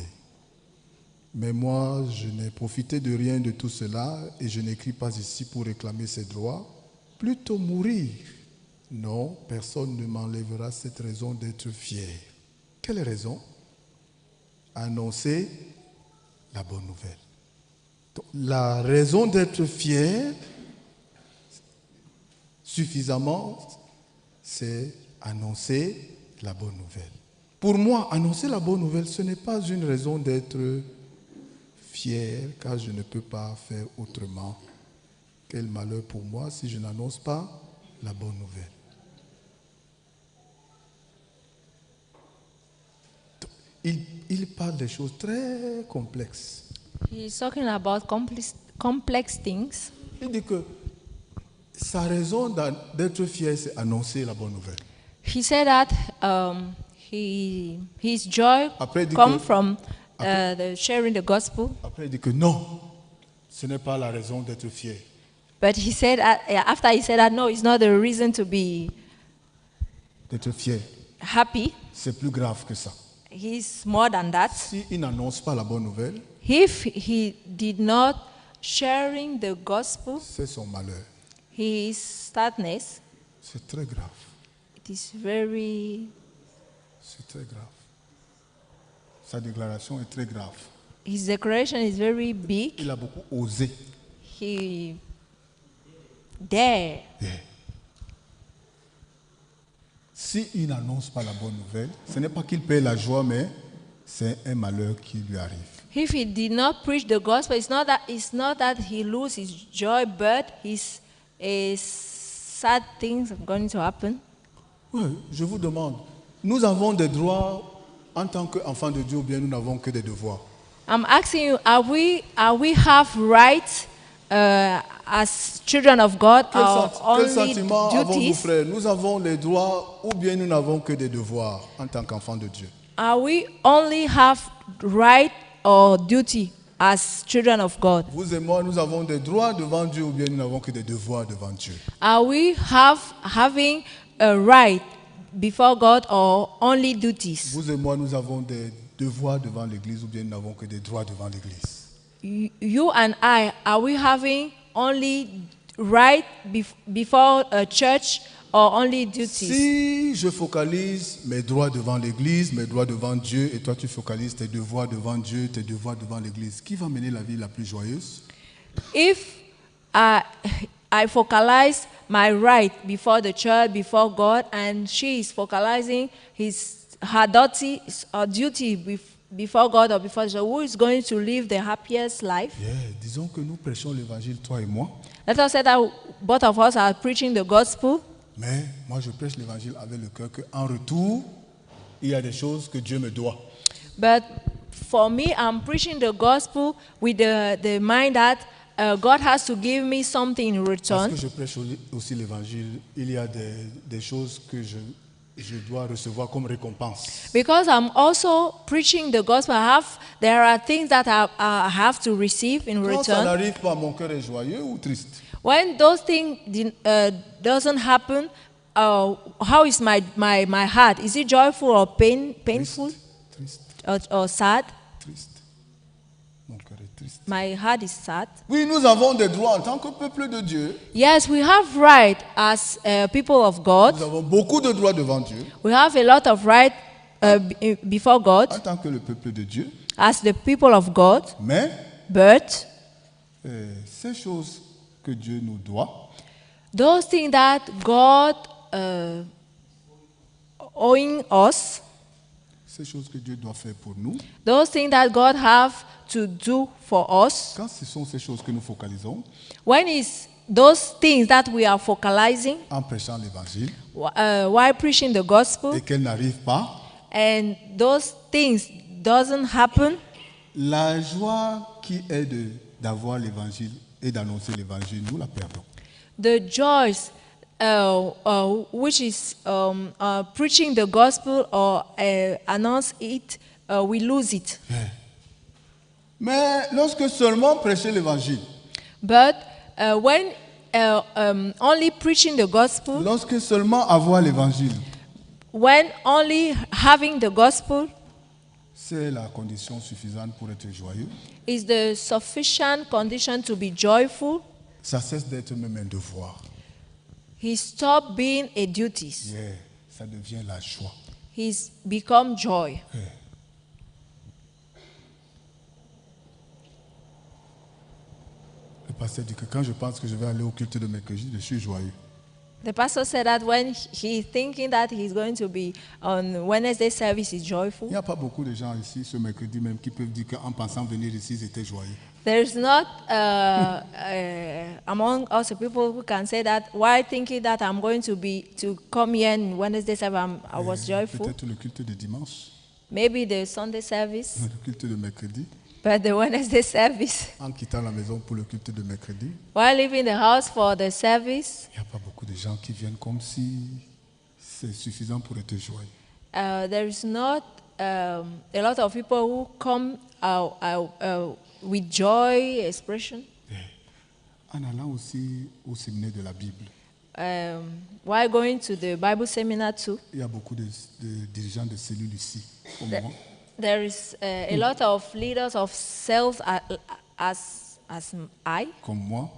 Mais moi, je n'ai profité de rien de tout cela et je n'écris pas ici pour réclamer ses droits, plutôt mourir. Non, personne ne m'enlèvera cette raison d'être fier. Quelle raison? annoncer la bonne nouvelle. Donc, la raison d'être fier, suffisamment, c'est annoncer la bonne nouvelle. Pour moi, annoncer la bonne nouvelle, ce n'est pas une raison d'être fier, car je ne peux pas faire autrement. Quel malheur pour moi si je n'annonce pas la bonne nouvelle. Il parle des choses très complexes. He's talking about complex things. Il dit que sa raison d'être fier, c'est annoncer la bonne nouvelle. He said that his joy Après, il dit comes que- from the sharing the gospel. Après, il dit que non, ce n'est pas la raison d'être fier. But he said after he said that no, it's not the reason to be D'être fier, happy. c'est plus grave que ça. He's more than that. S'il n'annonce pas la bonne nouvelle, If he did not sharing the gospel, c'est son malheur. his sadness, C'est très grave. it is very. C'est très grave. Sa déclaration est très grave. His declaration is very big. Il a beaucoup osé. He dare. S'il n'annonce pas la bonne nouvelle, ce n'est pas qu'il paie la joie, mais c'est un malheur qui lui arrive. If he did not preach the gospel, it's not that he loses his joy, but his sad things are going to happen. Oui, je vous demande, nous avons des droits en tant qu'enfants de Dieu ou bien nous n'avons que des devoirs? I'm asking you, are we have rights as children of God, Quel, or quel only sentiment avons-nous, duties? frères? Nous avons les droits ou bien nous n'avons que des devoirs en tant qu'enfants de Dieu? Are we only have right or duty as children of God? Vous et moi, nous avons des droits devant Dieu ou bien nous n'avons que des devoirs devant Dieu? Are we having a right before God or only duties? Vous et moi, nous avons des devoirs devant l'Église ou bien nous n'avons que des droits devant l'Église? You and I, are we having only right before a church or only duties? Si je focalise mes droits devant l'Église, mes droits devant Dieu, et toi tu focalises tes devoirs devant Dieu, tes devoirs devant l'Église, qui va mener la vie la plus joyeuse? If I focalize my right before the church, before God, and she is focalizing her duty before God or before the church, who is going to live the happiest life? Yeah, disons que nous prêchons l'Évangile, toi et moi, Let us say that both of us are preaching the gospel, mais moi je prêche l'Évangile avec le cœur qu'en retour, il y a des choses que Dieu me doit. but for me, I'm preaching the gospel with the mind that God has to give me something in Parce return. que je prêche aussi l'Évangile, il y a des choses que je dois recevoir comme récompense. Because I'm also preaching the gospel, there are things that I have to receive in Quand ça return. n'arrive pas, mon cœur est joyeux ou triste? When those things doesn't happen, how is my heart? Is it joyful or painful Triste, or sad? triste. Mon cœur est triste. My heart is sad. Oui, nous avons des droits en tant que peuple de Dieu. Yes, we have right as people of Nous God. avons beaucoup de droits devant Dieu We have a lot of right before God en tant que le peuple de Dieu. as the people of God. Mais But ces choses que Dieu nous doit, those things that God owing us, ces choses que Dieu doit faire pour nous, those things that God have to do for us, quand ce sont ces choses que nous focalisons when it's those things that we are focalizing en prêchant l'évangile while preaching the gospel, et qu'elles n'arrivent pas, and those things doesn't happen, la joie qui est d'avoir l'évangile et d'annoncer l'évangile, nous la perdons. the joys which is preaching the gospel or announce it, we lose it. Mais lorsque seulement prêcher l'évangile, But when only preaching the gospel, lorsque seulement avoir l'évangile, when only having the gospel c'est la condition suffisante pour être joyeux, is the sufficient condition to be joyful, ça cesse d'être même un devoir. he stopped being a duty. Yeah, ça devient la joie. He's become joy. pasteur dit que quand je pense que je vais aller au culte de mercredi, je suis joyeux. The pastor said that when he's thinking that he's going to be on Wednesday service, he's Il joyful. n'y a pas beaucoup de gens ici, ce mercredi même, qui peuvent dire qu'en pensant venir ici, ils étaient joyeux. There's not among us people who can say that while thinking that I'm going to come here on Wednesday service, I was joyful. Peut-être le culte de dimanche, Maybe the Sunday service, le culte de mercredi, but the Wednesday service. en quittant la maison pour le culte de mercredi, While leaving the house for the service, il n'y a pas beaucoup de gens qui viennent comme si c'est suffisant pour être joyeux. there is not a lot of people who come with joy expression. En allant aussi au séminaire de la Bible, While going to the Bible seminar too, il y a beaucoup de dirigeants de cellules ici, comme moi, there is a lot of leaders of cells as I. comme moi.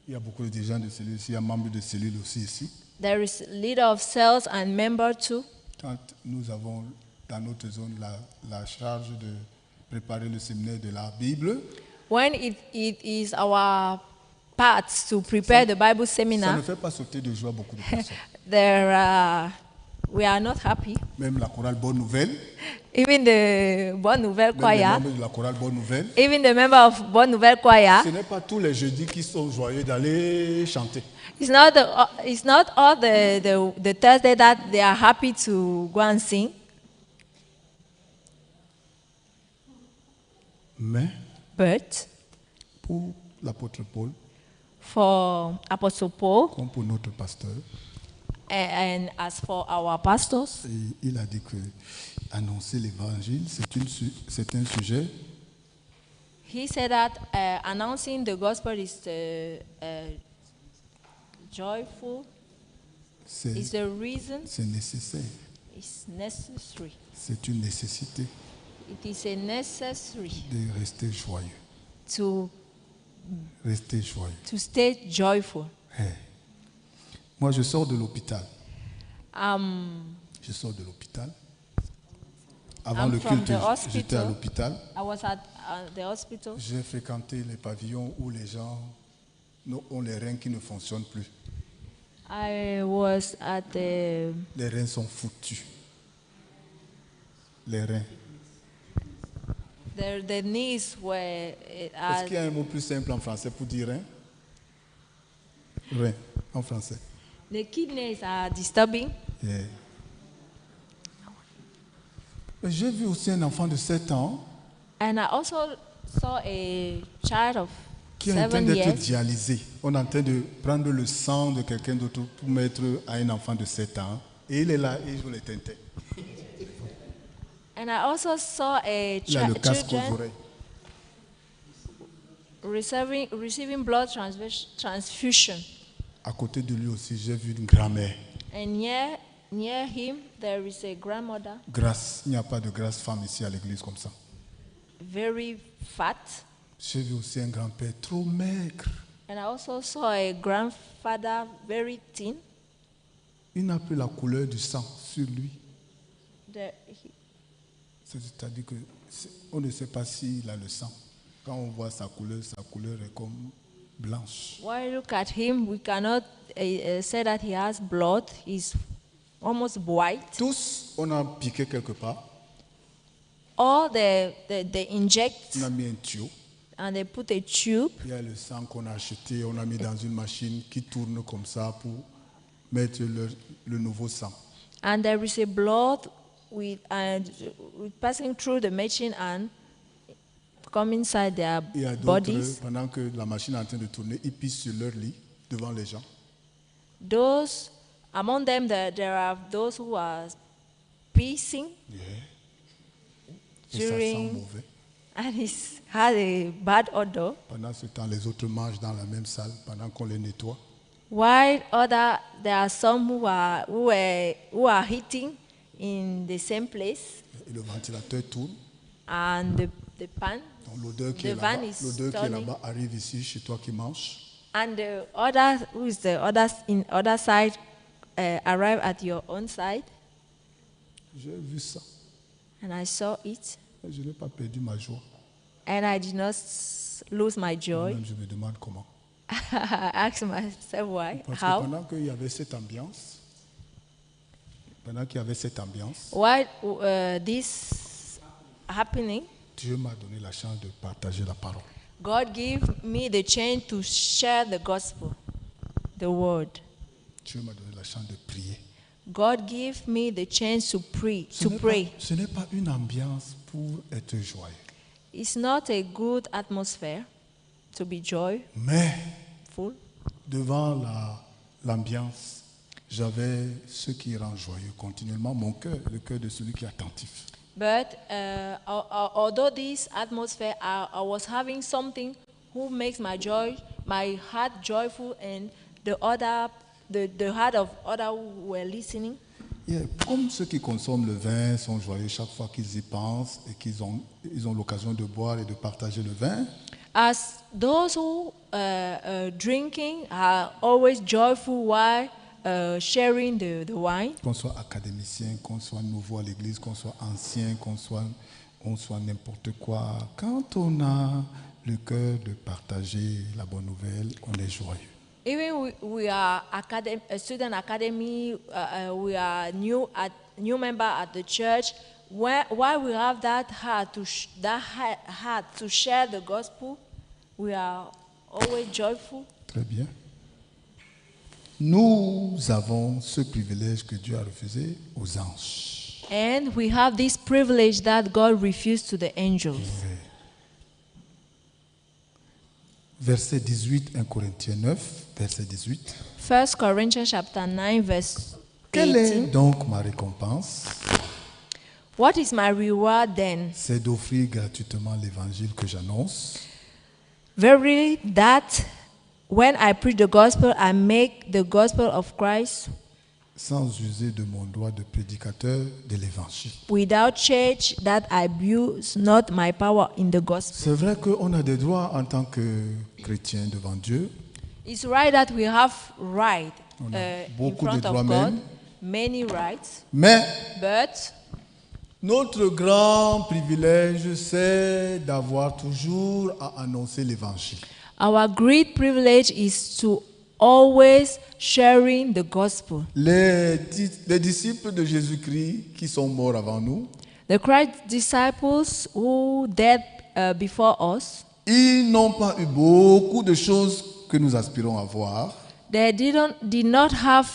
Il y a beaucoup de dirigeants de cellules ici, il y a membres de cellules aussi ici. There is leader of cells and member too. Quand nous avons dans notre zone la charge de préparer le séminaire de la Bible, When it is our part to prepare the Bible ça ne seminar, fait pas sauter de joie beaucoup de personnes. we are not happy. Même la chorale Bonne Nouvelle, Even the Bonne Nouvelle même les Choir, membres de la chorale Bonne Nouvelle, even the member of Bonne Nouvelle Choir, ce n'est pas tous les jeudis qui sont joyeux d'aller chanter. it's not all the Thursday that they are happy to go and sing. Mais But pour l'apôtre Paul, for Apostle Paul comme pour notre pasteur, and as for our pastors, il a dit que annoncer l'évangile, c'est un sujet he said that announcing the gospel is joyful, is the reason, c'est nécessaire, it's necessary. c'est une nécessité It is a necessary de rester joyeux. to Rester joyeux. stay joyful. Hey. Moi, je sors de l'hôpital. Um, Je sors de l'hôpital. Avant I'm le from culte, the hospital. j'étais à l'hôpital. I was at the hospital. J'ai fréquenté les pavillons où les gens ont les reins qui ne fonctionnent plus. I was at the Les reins sont foutus. Les reins. the knees were Est-ce qu'il y a un mot plus simple en français pour dire rein? Rein, en français. the kidneys are disturbing. Yeah. Mais j'ai vu aussi un enfant de 7 ans And I also saw a child of qui est en train 7 d'être years. dialysé. On est en train de prendre le sang de quelqu'un d'autre pour mettre à un enfant de 7 ans. Et il est là et il joue les tintins. And I also saw a Il a le casque aux children oreilles. receiving blood transfusion. À côté de lui aussi, j'ai vu une grand-mère. And near him, there is a grandmother, Grâce, il n'y a pas de grâce femme ici à l'église comme ça. very fat. J'ai vu aussi un grand-père trop maigre. And I also saw a grandfather, very thin. Il n'a plus la couleur du sang sur lui. He- C'est-à-dire qu'on ne sait pas s'il a le sang. Quand on voit sa couleur est comme blanche. When we look at him, we cannot say that he has blood. He's almost white. Tous, on a piqué quelque part. Or they inject On a mis un tuyau. and they put a tube. Il y a le sang qu'on a acheté, on a mis dans une machine qui tourne comme ça pour mettre le nouveau sang. And there is a blood with passing through the machine and come inside their Il y a d'autres, bodies. pendant que la machine est en train de tourner, ils pissent sur leur lit devant les gens. Those among them, there are those who are pissing, Yeah. Et ça sent during, mauvais. and it had a bad odor. Pendant ce temps, les autres mangent dans la même salle pendant qu'on les nettoie. While there are some who are eating in the same place, Et le ventilateur tourne. and the pan, Donc l'odeur qui The est van là-bas, is l'odeur qui est turning. là-bas arrive ici chez toi qui manges. and the other who is the other side arrive at your own side, J'ai vu ça. and I saw it, Et je n'ai pas perdu ma joie. and I did not lose my joy. Moi-même, je me demande comment. I ask myself why, Parce que how, pendant qu'il y avait cette ambiance, why this happening. Dieu m'a donné la chance de partager la parole. God gave me the chance to share the gospel, the word. Dieu m'a donné la chance de prier. God gave me the chance to pray. Ce n'est pas une ambiance pour être joyeux. It's not a good atmosphere to be joyful. Mais devant l'ambiance, j'avais ce qui rend joyeux continuellement mon cœur, le cœur de celui qui est attentif. But although this atmosphere, I was having something who makes my heart joyful, and the heart of others who were listening. Yeah, comme ceux qui consomment le vin sont joyeux chaque fois qu'ils y pensent et qu'ils ont l'occasion de boire et de partager le vin. As those who drinking are always joyful while sharing the wine. Qu'on soit académicien, qu'on soit nouveau à l'église, qu'on soit ancien, qu'on soit n'importe quoi. Quand on a le cœur de partager la bonne nouvelle, on est joyeux. Even we are student academy, we are new member at the church. Why we have that heart to share the gospel, we are always joyful. Très bien. Nous avons ce privilège que Dieu a refusé aux anges. And we have this privilege that God refused to the angels. Verset 18, 1 Corinthiens 9, verset 18. 1 Corinthians chapter 9, verse 18. Quelle est donc ma récompense? What is my reward then? C'est d'offrir gratuitement l'évangile que j'annonce. Verily, that when I preach the gospel, I make the gospel of Christ, sans user de mon droit de prédicateur de l'évangile. Without change, that I abuse not my power in the gospel. C'est vrai qu'on a des droits en tant que chrétien devant Dieu. It's right that we have right in front of God, même. Many rights. But notre grand privilège, c'est d'avoir toujours à annoncer l'évangile. Our great privilege is to always sharing the gospel. Les disciples de Jésus-Christ qui sont morts avant nous, the Christ disciples who died before us, ils n'ont pas eu beaucoup de choses que nous aspirons à voir. They did not have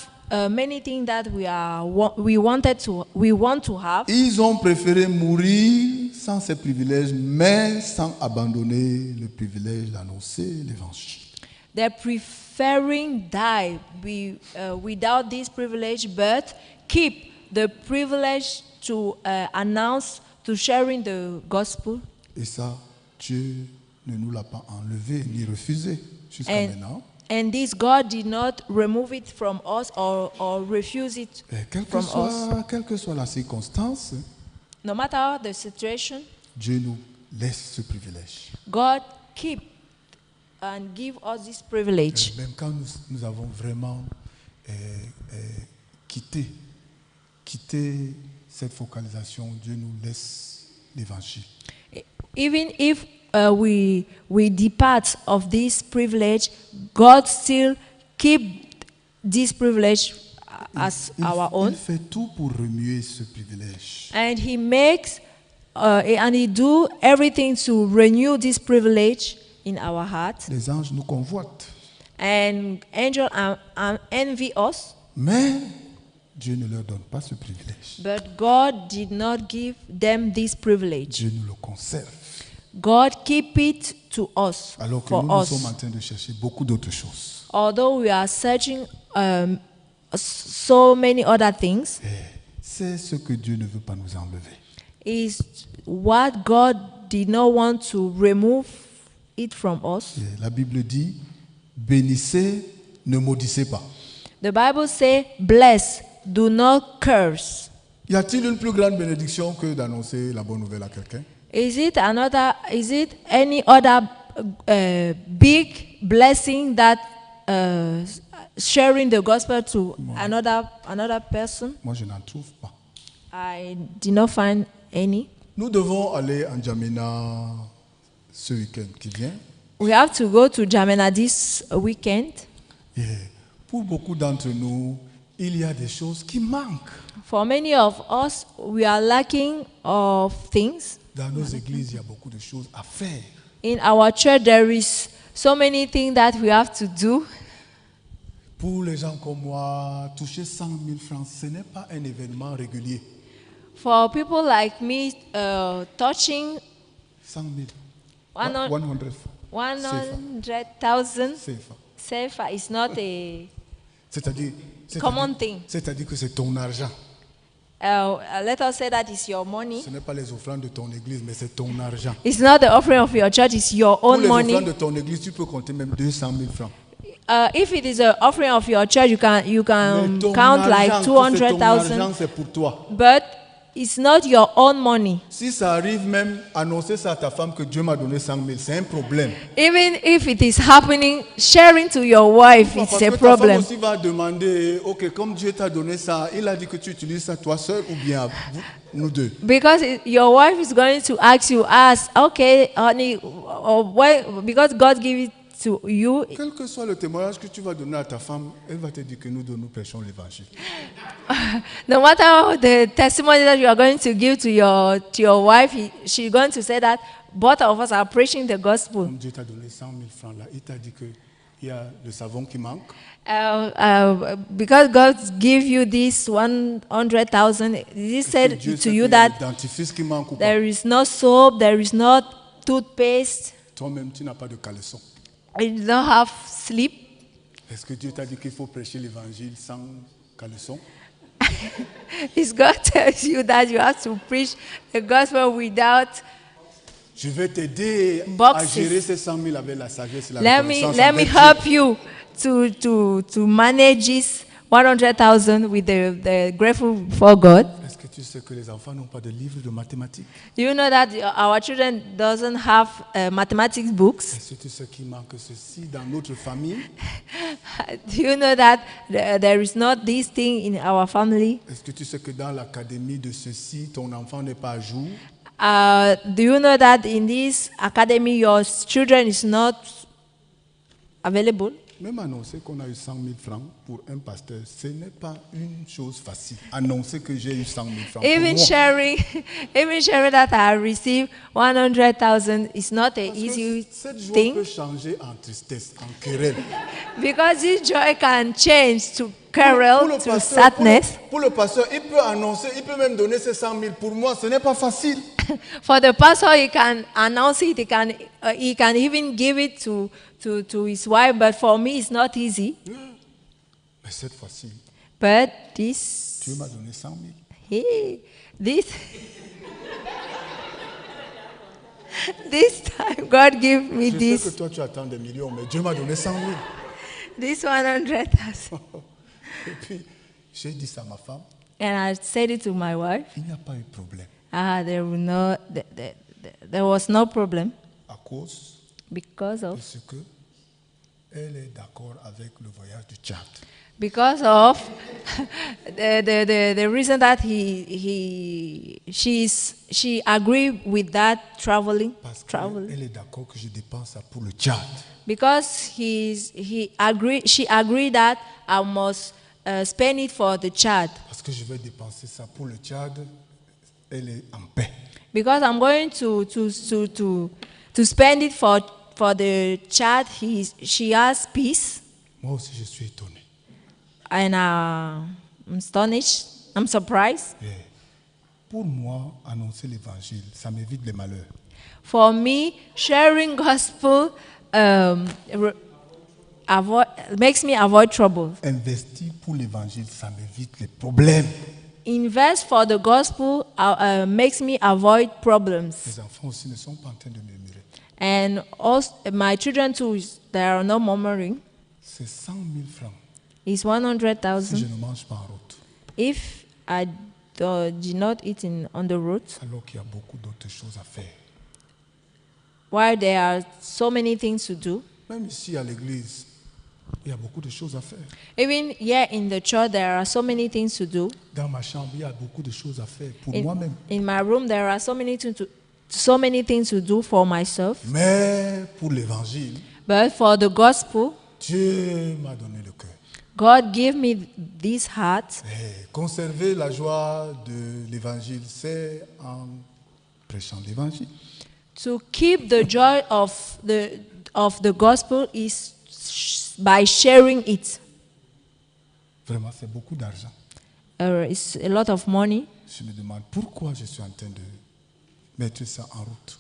many things that we want to have. Ils ont préféré mourir sans ces privilèges, mais sans abandonner le privilège d'annoncer l'évangile. They're preferring die without this privilege, but keep the privilege to announce, to sharing the gospel. Et ça, Dieu ne nous l'a pas enlevé ni refusé jusqu'à maintenant. And this God did not remove it from us or refuse it from us. Quelle que soit la circonstance, no matter the situation, Dieu nous laisse ce privilège. God keep and give us this privilege. Même quand nous avons vraiment quitté cette focalisation, Dieu nous laisse l'évangile. Even if we depart of this privilege, God still keep this privilege as our own. Il fait tout pour remuer ce privilège. And He makes and He do everything to renew this privilege in our heart. Les anges nous convoitent. And angels envy us. Mais Dieu ne leur donne pas ce privilège. But God did not give them this privilege. Dieu nous le conserve. God keep it to us. Alors que for nous us. sommes en train de chercher beaucoup d'autres choses. Although we are searching so many other things, c'est ce que Dieu ne veut pas nous enlever. Is what God did not want to remove it from us. La Bible dit, bénissez, ne maudissez pas. The Bible says, bless, do not curse. Y a-t-il une plus grande bénédiction que d'annoncer la bonne nouvelle à quelqu'un? Is it any other big blessing that sharing the gospel to another person? Moi, je n'en trouve pas. I did not find any. Nous devons aller en N'Djamena ce week-end qui vient. We have to go to Jamena this weekend. Yeah. Pour beaucoup d'entre nous, il y a des choses qui manquent. For many of us, we are lacking of things. Dans nos églises, il y a beaucoup de choses à faire. In our church, there is so many things that we have to do. Pour les gens comme moi, toucher 100 000 francs, ce n'est pas un événement régulier. For people like me, touching 100 000. One hun- 100,000 CFA. sefa is not a C'est-à-dire, common thing. c'est-à-dire que c'est ton argent. Let us say that is your money. Ce n'est pas les offrandes de ton église, mais c'est ton argent. It's not the offering of your church, it's your Pour own les money. offrandes de ton église, tu peux compter même 200 000 francs. If it is an offering of your church, you can Mais ton count like argent, que c'est ton argent, 200,000. c'est pour toi. But it's not your own money. Si ça arrive même, annoncer ça à ta femme que Dieu m'a donné 100 000, c'est un problème. Even if it is happening, sharing to your wife, Parce it's que a ta femme problem. aussi va demander, ok, comme Dieu t'a donné ça, il a dit que tu utilises ça toi seul ou bien nous deux. Because your wife is going to ask you, okay, honey, because God gave it to you. Quel que soit le témoignage que tu vas donner à ta femme, elle va te dire que nous deux, nous prêchons l'évangile. No matter the testimony that you are going to give to your wife, she's going to say that both of us are preaching the gospel. Comme Dieu t'a donné 100 000 francs là, il t'a dit qu'il y a le savon qui manque. Because God gave you this 100,000, He Est-ce que said Dieu to sait you qu'il y a that le dentifrice qui manque ou pas? there is no soap, there is no toothpaste, Toi-même, tu n'as pas de caleçon. you don't have sleep. Est-ce que Dieu t'a dit qu'il faut prêcher l'évangile sans caleçon? Is God tells you that you have to preach the gospel without. Je vais t'aider à Boxes. gérer ces 100 000 avec la sagesse et la Let reconnaissance me envers Dieu. help you to manage this 100,000 with the grateful for God. Est-ce que tu sais que les enfants n'ont pas de livre de mathématiques? Do you know that our children doesn't have mathematics books? Est-ce que tu sais qu'il manque ceci dans notre famille? Do you know that there is not this thing in our family? Est-ce que tu sais que dans l'académie de ceci, ton enfant n'est pas à jour? Do you know that in this academy your children is not available? Même annoncer qu'on a eu 100 000 francs pour un pasteur, ce n'est pas une chose facile. Annoncer que j'ai eu 100 000 francs. Even pour moi. sharing that I received 100,000 is not a Parce que easy cette joie thing, peut changer en tristesse, en querelle. because this joy can change to Pour quarrel, le to pasteur, sadness. pour le pasteur, il peut annoncer, il peut même donner ces 100 000. Pour moi, ce n'est pas facile. For the pastor, he can announce it. He can even give it to his wife. But for me, it's not easy. Mais cette fois-ci, But Dieu m'a donné 100 000. This time, God gave me Je sais this que toi, tu attends des millions, mais Dieu m'a donné 100 000. this 100,000, Et puis, j'ai dit ça à ma femme, and I said it to my wife. il n'y a pas eu de problème. There was no problem À cause because de of ce que elle est d'accord avec le voyage du Tchad. the reason that she agreed with that traveling. Parce qu'elle est d'accord que je dépense ça pour le Tchad. Because she agreed that I must spend it for the child. Parce que je vais dépenser ça pour le Tchad, elle est en paix. Because I'm going to spend it for the child. She has peace, Moi aussi, je suis étonné. and I'm astonished. I'm surprised. Yeah. Pour moi, annoncer l'évangile, ça m'évite les malheurs. For me, sharing gospel makes me avoid trouble. Investir pour l'évangile, ça m'évite les problèmes. Invest for the gospel makes me avoid problems. Les enfants aussi ne sont pas en train de murmurer. And also, my children too, they are not murmuring. C'est 100 000 francs It's si je 100,000. ne mange pas en route. If I did not eat on the road, Alors qu'il y a beaucoup d'autres choses à faire. while there are so many things to do, Même ici à l'église, il y a beaucoup de choses à faire. even here in the church, there are so many things to do. Dans ma chambre, il y a beaucoup de choses à faire pour In, moi-même. in my room, there are so many things so many things to do for myself. Mais pour l'évangile, But for the gospel, Dieu m'a donné le cœur. God gave me this heart. Et conserver la joie de l'évangile, c'est en prêchant l'évangile. To keep the joy of the gospel is by sharing it. Vraiment, c'est beaucoup d'argent. It's a lot of money. Je me demande pourquoi je suis en train de mettre ça en route.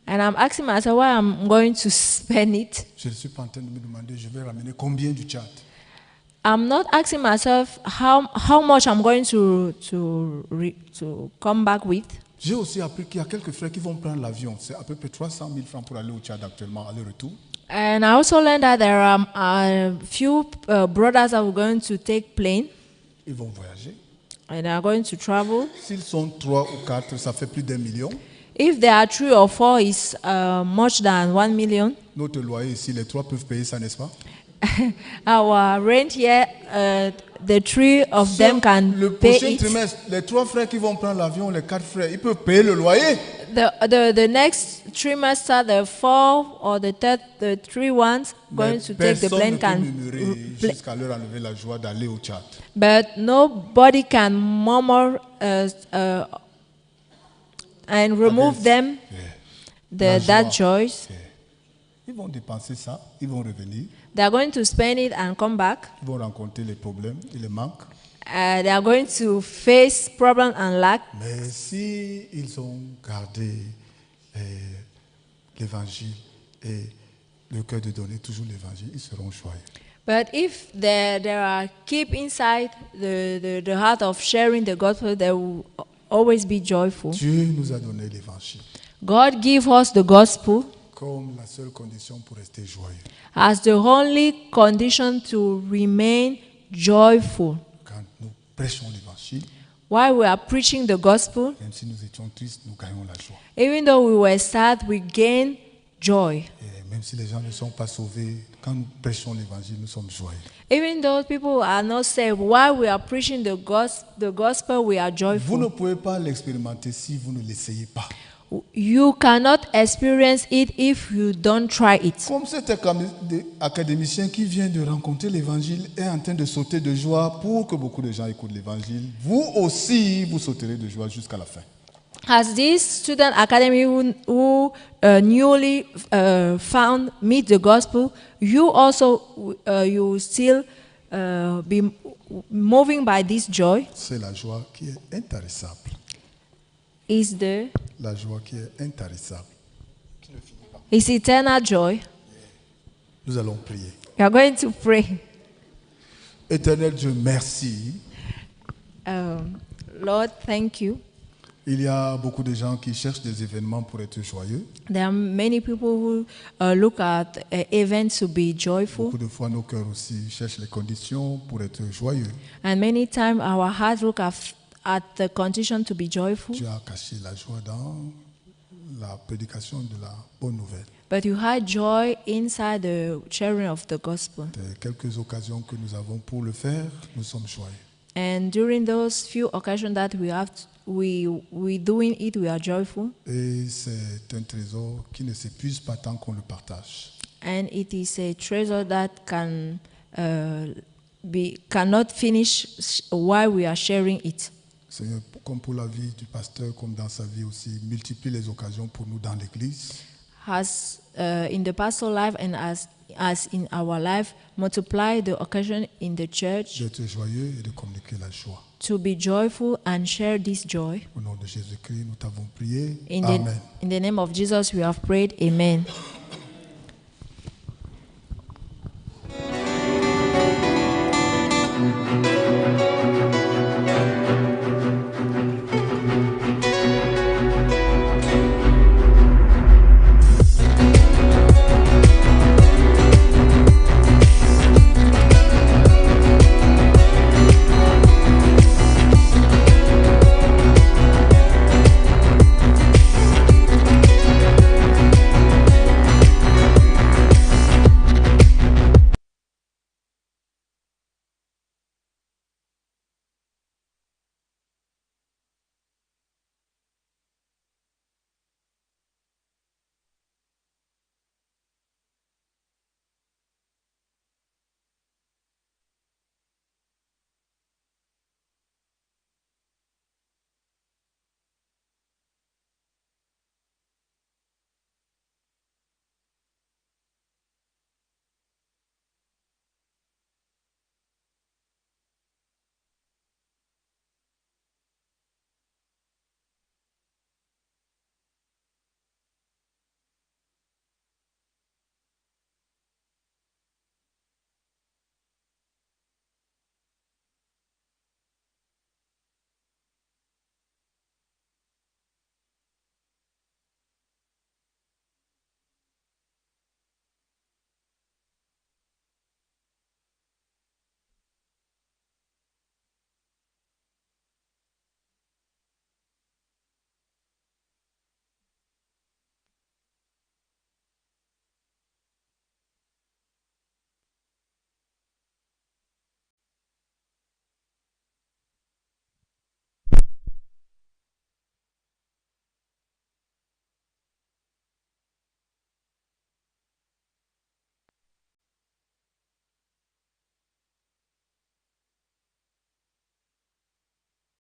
And I'm asking myself why I'm going to spend it. Je ne suis pas en train de me demander, je vais ramener combien du Tchad. I'm not asking myself how much I'm going to come back with. J'ai aussi appris qu'il y a quelques frères qui vont prendre l'avion. C'est à peu près 300 000 francs pour aller au Tchad actuellement, aller-retour. And I also learned that there are a few brothers that are going to take plane Ils vont voyager. and they are going to travel. S'ils sont 3 ou 4, ça fait plus d'1 million. If there are 3 or 4, it's much than 1 million. Notre loyer ici, les 3 peuvent payer ça, n'est-ce pas? Our rent here, the 3 of them can Le pay prochain it. trimestre, les 3 frères qui vont prendre l'avion, les 4 frères, ils peuvent payer le loyer. The next trimester, the 4 or the 3 ones going to take the Personne plane ne peut can. murmurer jusqu'à leur enlever la joie d'aller au Tchad. But nobody can murmur and remove them La that joie. joy. Ils vont dépenser ça, ils vont revenir, They are going to spend it and come back. ils vont rencontrer les problèmes et les manques. They are going to face problems and lack. Mais si ils ont gardé l'évangile et le cœur de donner toujours l'évangile, ils seront joyeux. But if they are keep inside the heart of sharing the gospel, they will always be joyful. Dieu nous a donné l'évangile God give us the gospel comme la seule condition pour rester joyeux. as the only condition to remain joyful. Quand nous prêchons l'évangile, While we are preaching the gospel, même si nous étions tristes, nous gagnons la joie. even though we were sad, we gain joy. Et même si les gens ne sont pas sauvés, quand nous prêchons l'évangile, nous sommes joyeux. Even though people are not saved, while we are preaching the gospel, we are Vous ne joyful. pouvez pas l'expérimenter si vous ne l'essayez pas. You cannot experience it if you don't try it. Comme cet académicien qui vient de rencontrer l'évangile est en train de sauter de joie pour que beaucoup de gens écoutent l'évangile, vous aussi, vous sauterez de joie jusqu'à la fin. As this student academy who newly found meet the gospel, you also you will still be moving by this joy. C'est la joie qui est intarissable. Is the La joie qui est intarissable. is eternal joy. Nous allons prier. We are going to pray. Éternel Dieu, merci. Lord, thank you. Il y a beaucoup de gens qui cherchent des événements pour être joyeux. There are many people who look at events to be joyful, Beaucoup de fois, nos cœurs aussi cherchent les conditions pour être joyeux. and many times our hearts look at the condition to be joyful. Tu as caché la joie dans la prédication de la bonne nouvelle. But you had joy inside the sharing of the gospel. Des quelques occasions que nous avons pour le faire, nous sommes joyeux. And during those few occasions that we have, we doing it, we are joyful. Et c'est un trésor qui ne s'épuise pas tant qu'on le partage. And it is a treasure that cannot finish while we are sharing it. Seigneur, comme pour la vie du pasteur, comme dans sa vie aussi, multiplie les occasions pour nous dans l'église. As in the pastoral life and as in our life, multiply the occasion in the church D'être joyeux et de communiquer la joie. to be joyful and share this joy. Au nom de Jésus-Christ, nous t'avons prié. In Amen. the name of Jesus, we have prayed. Amen.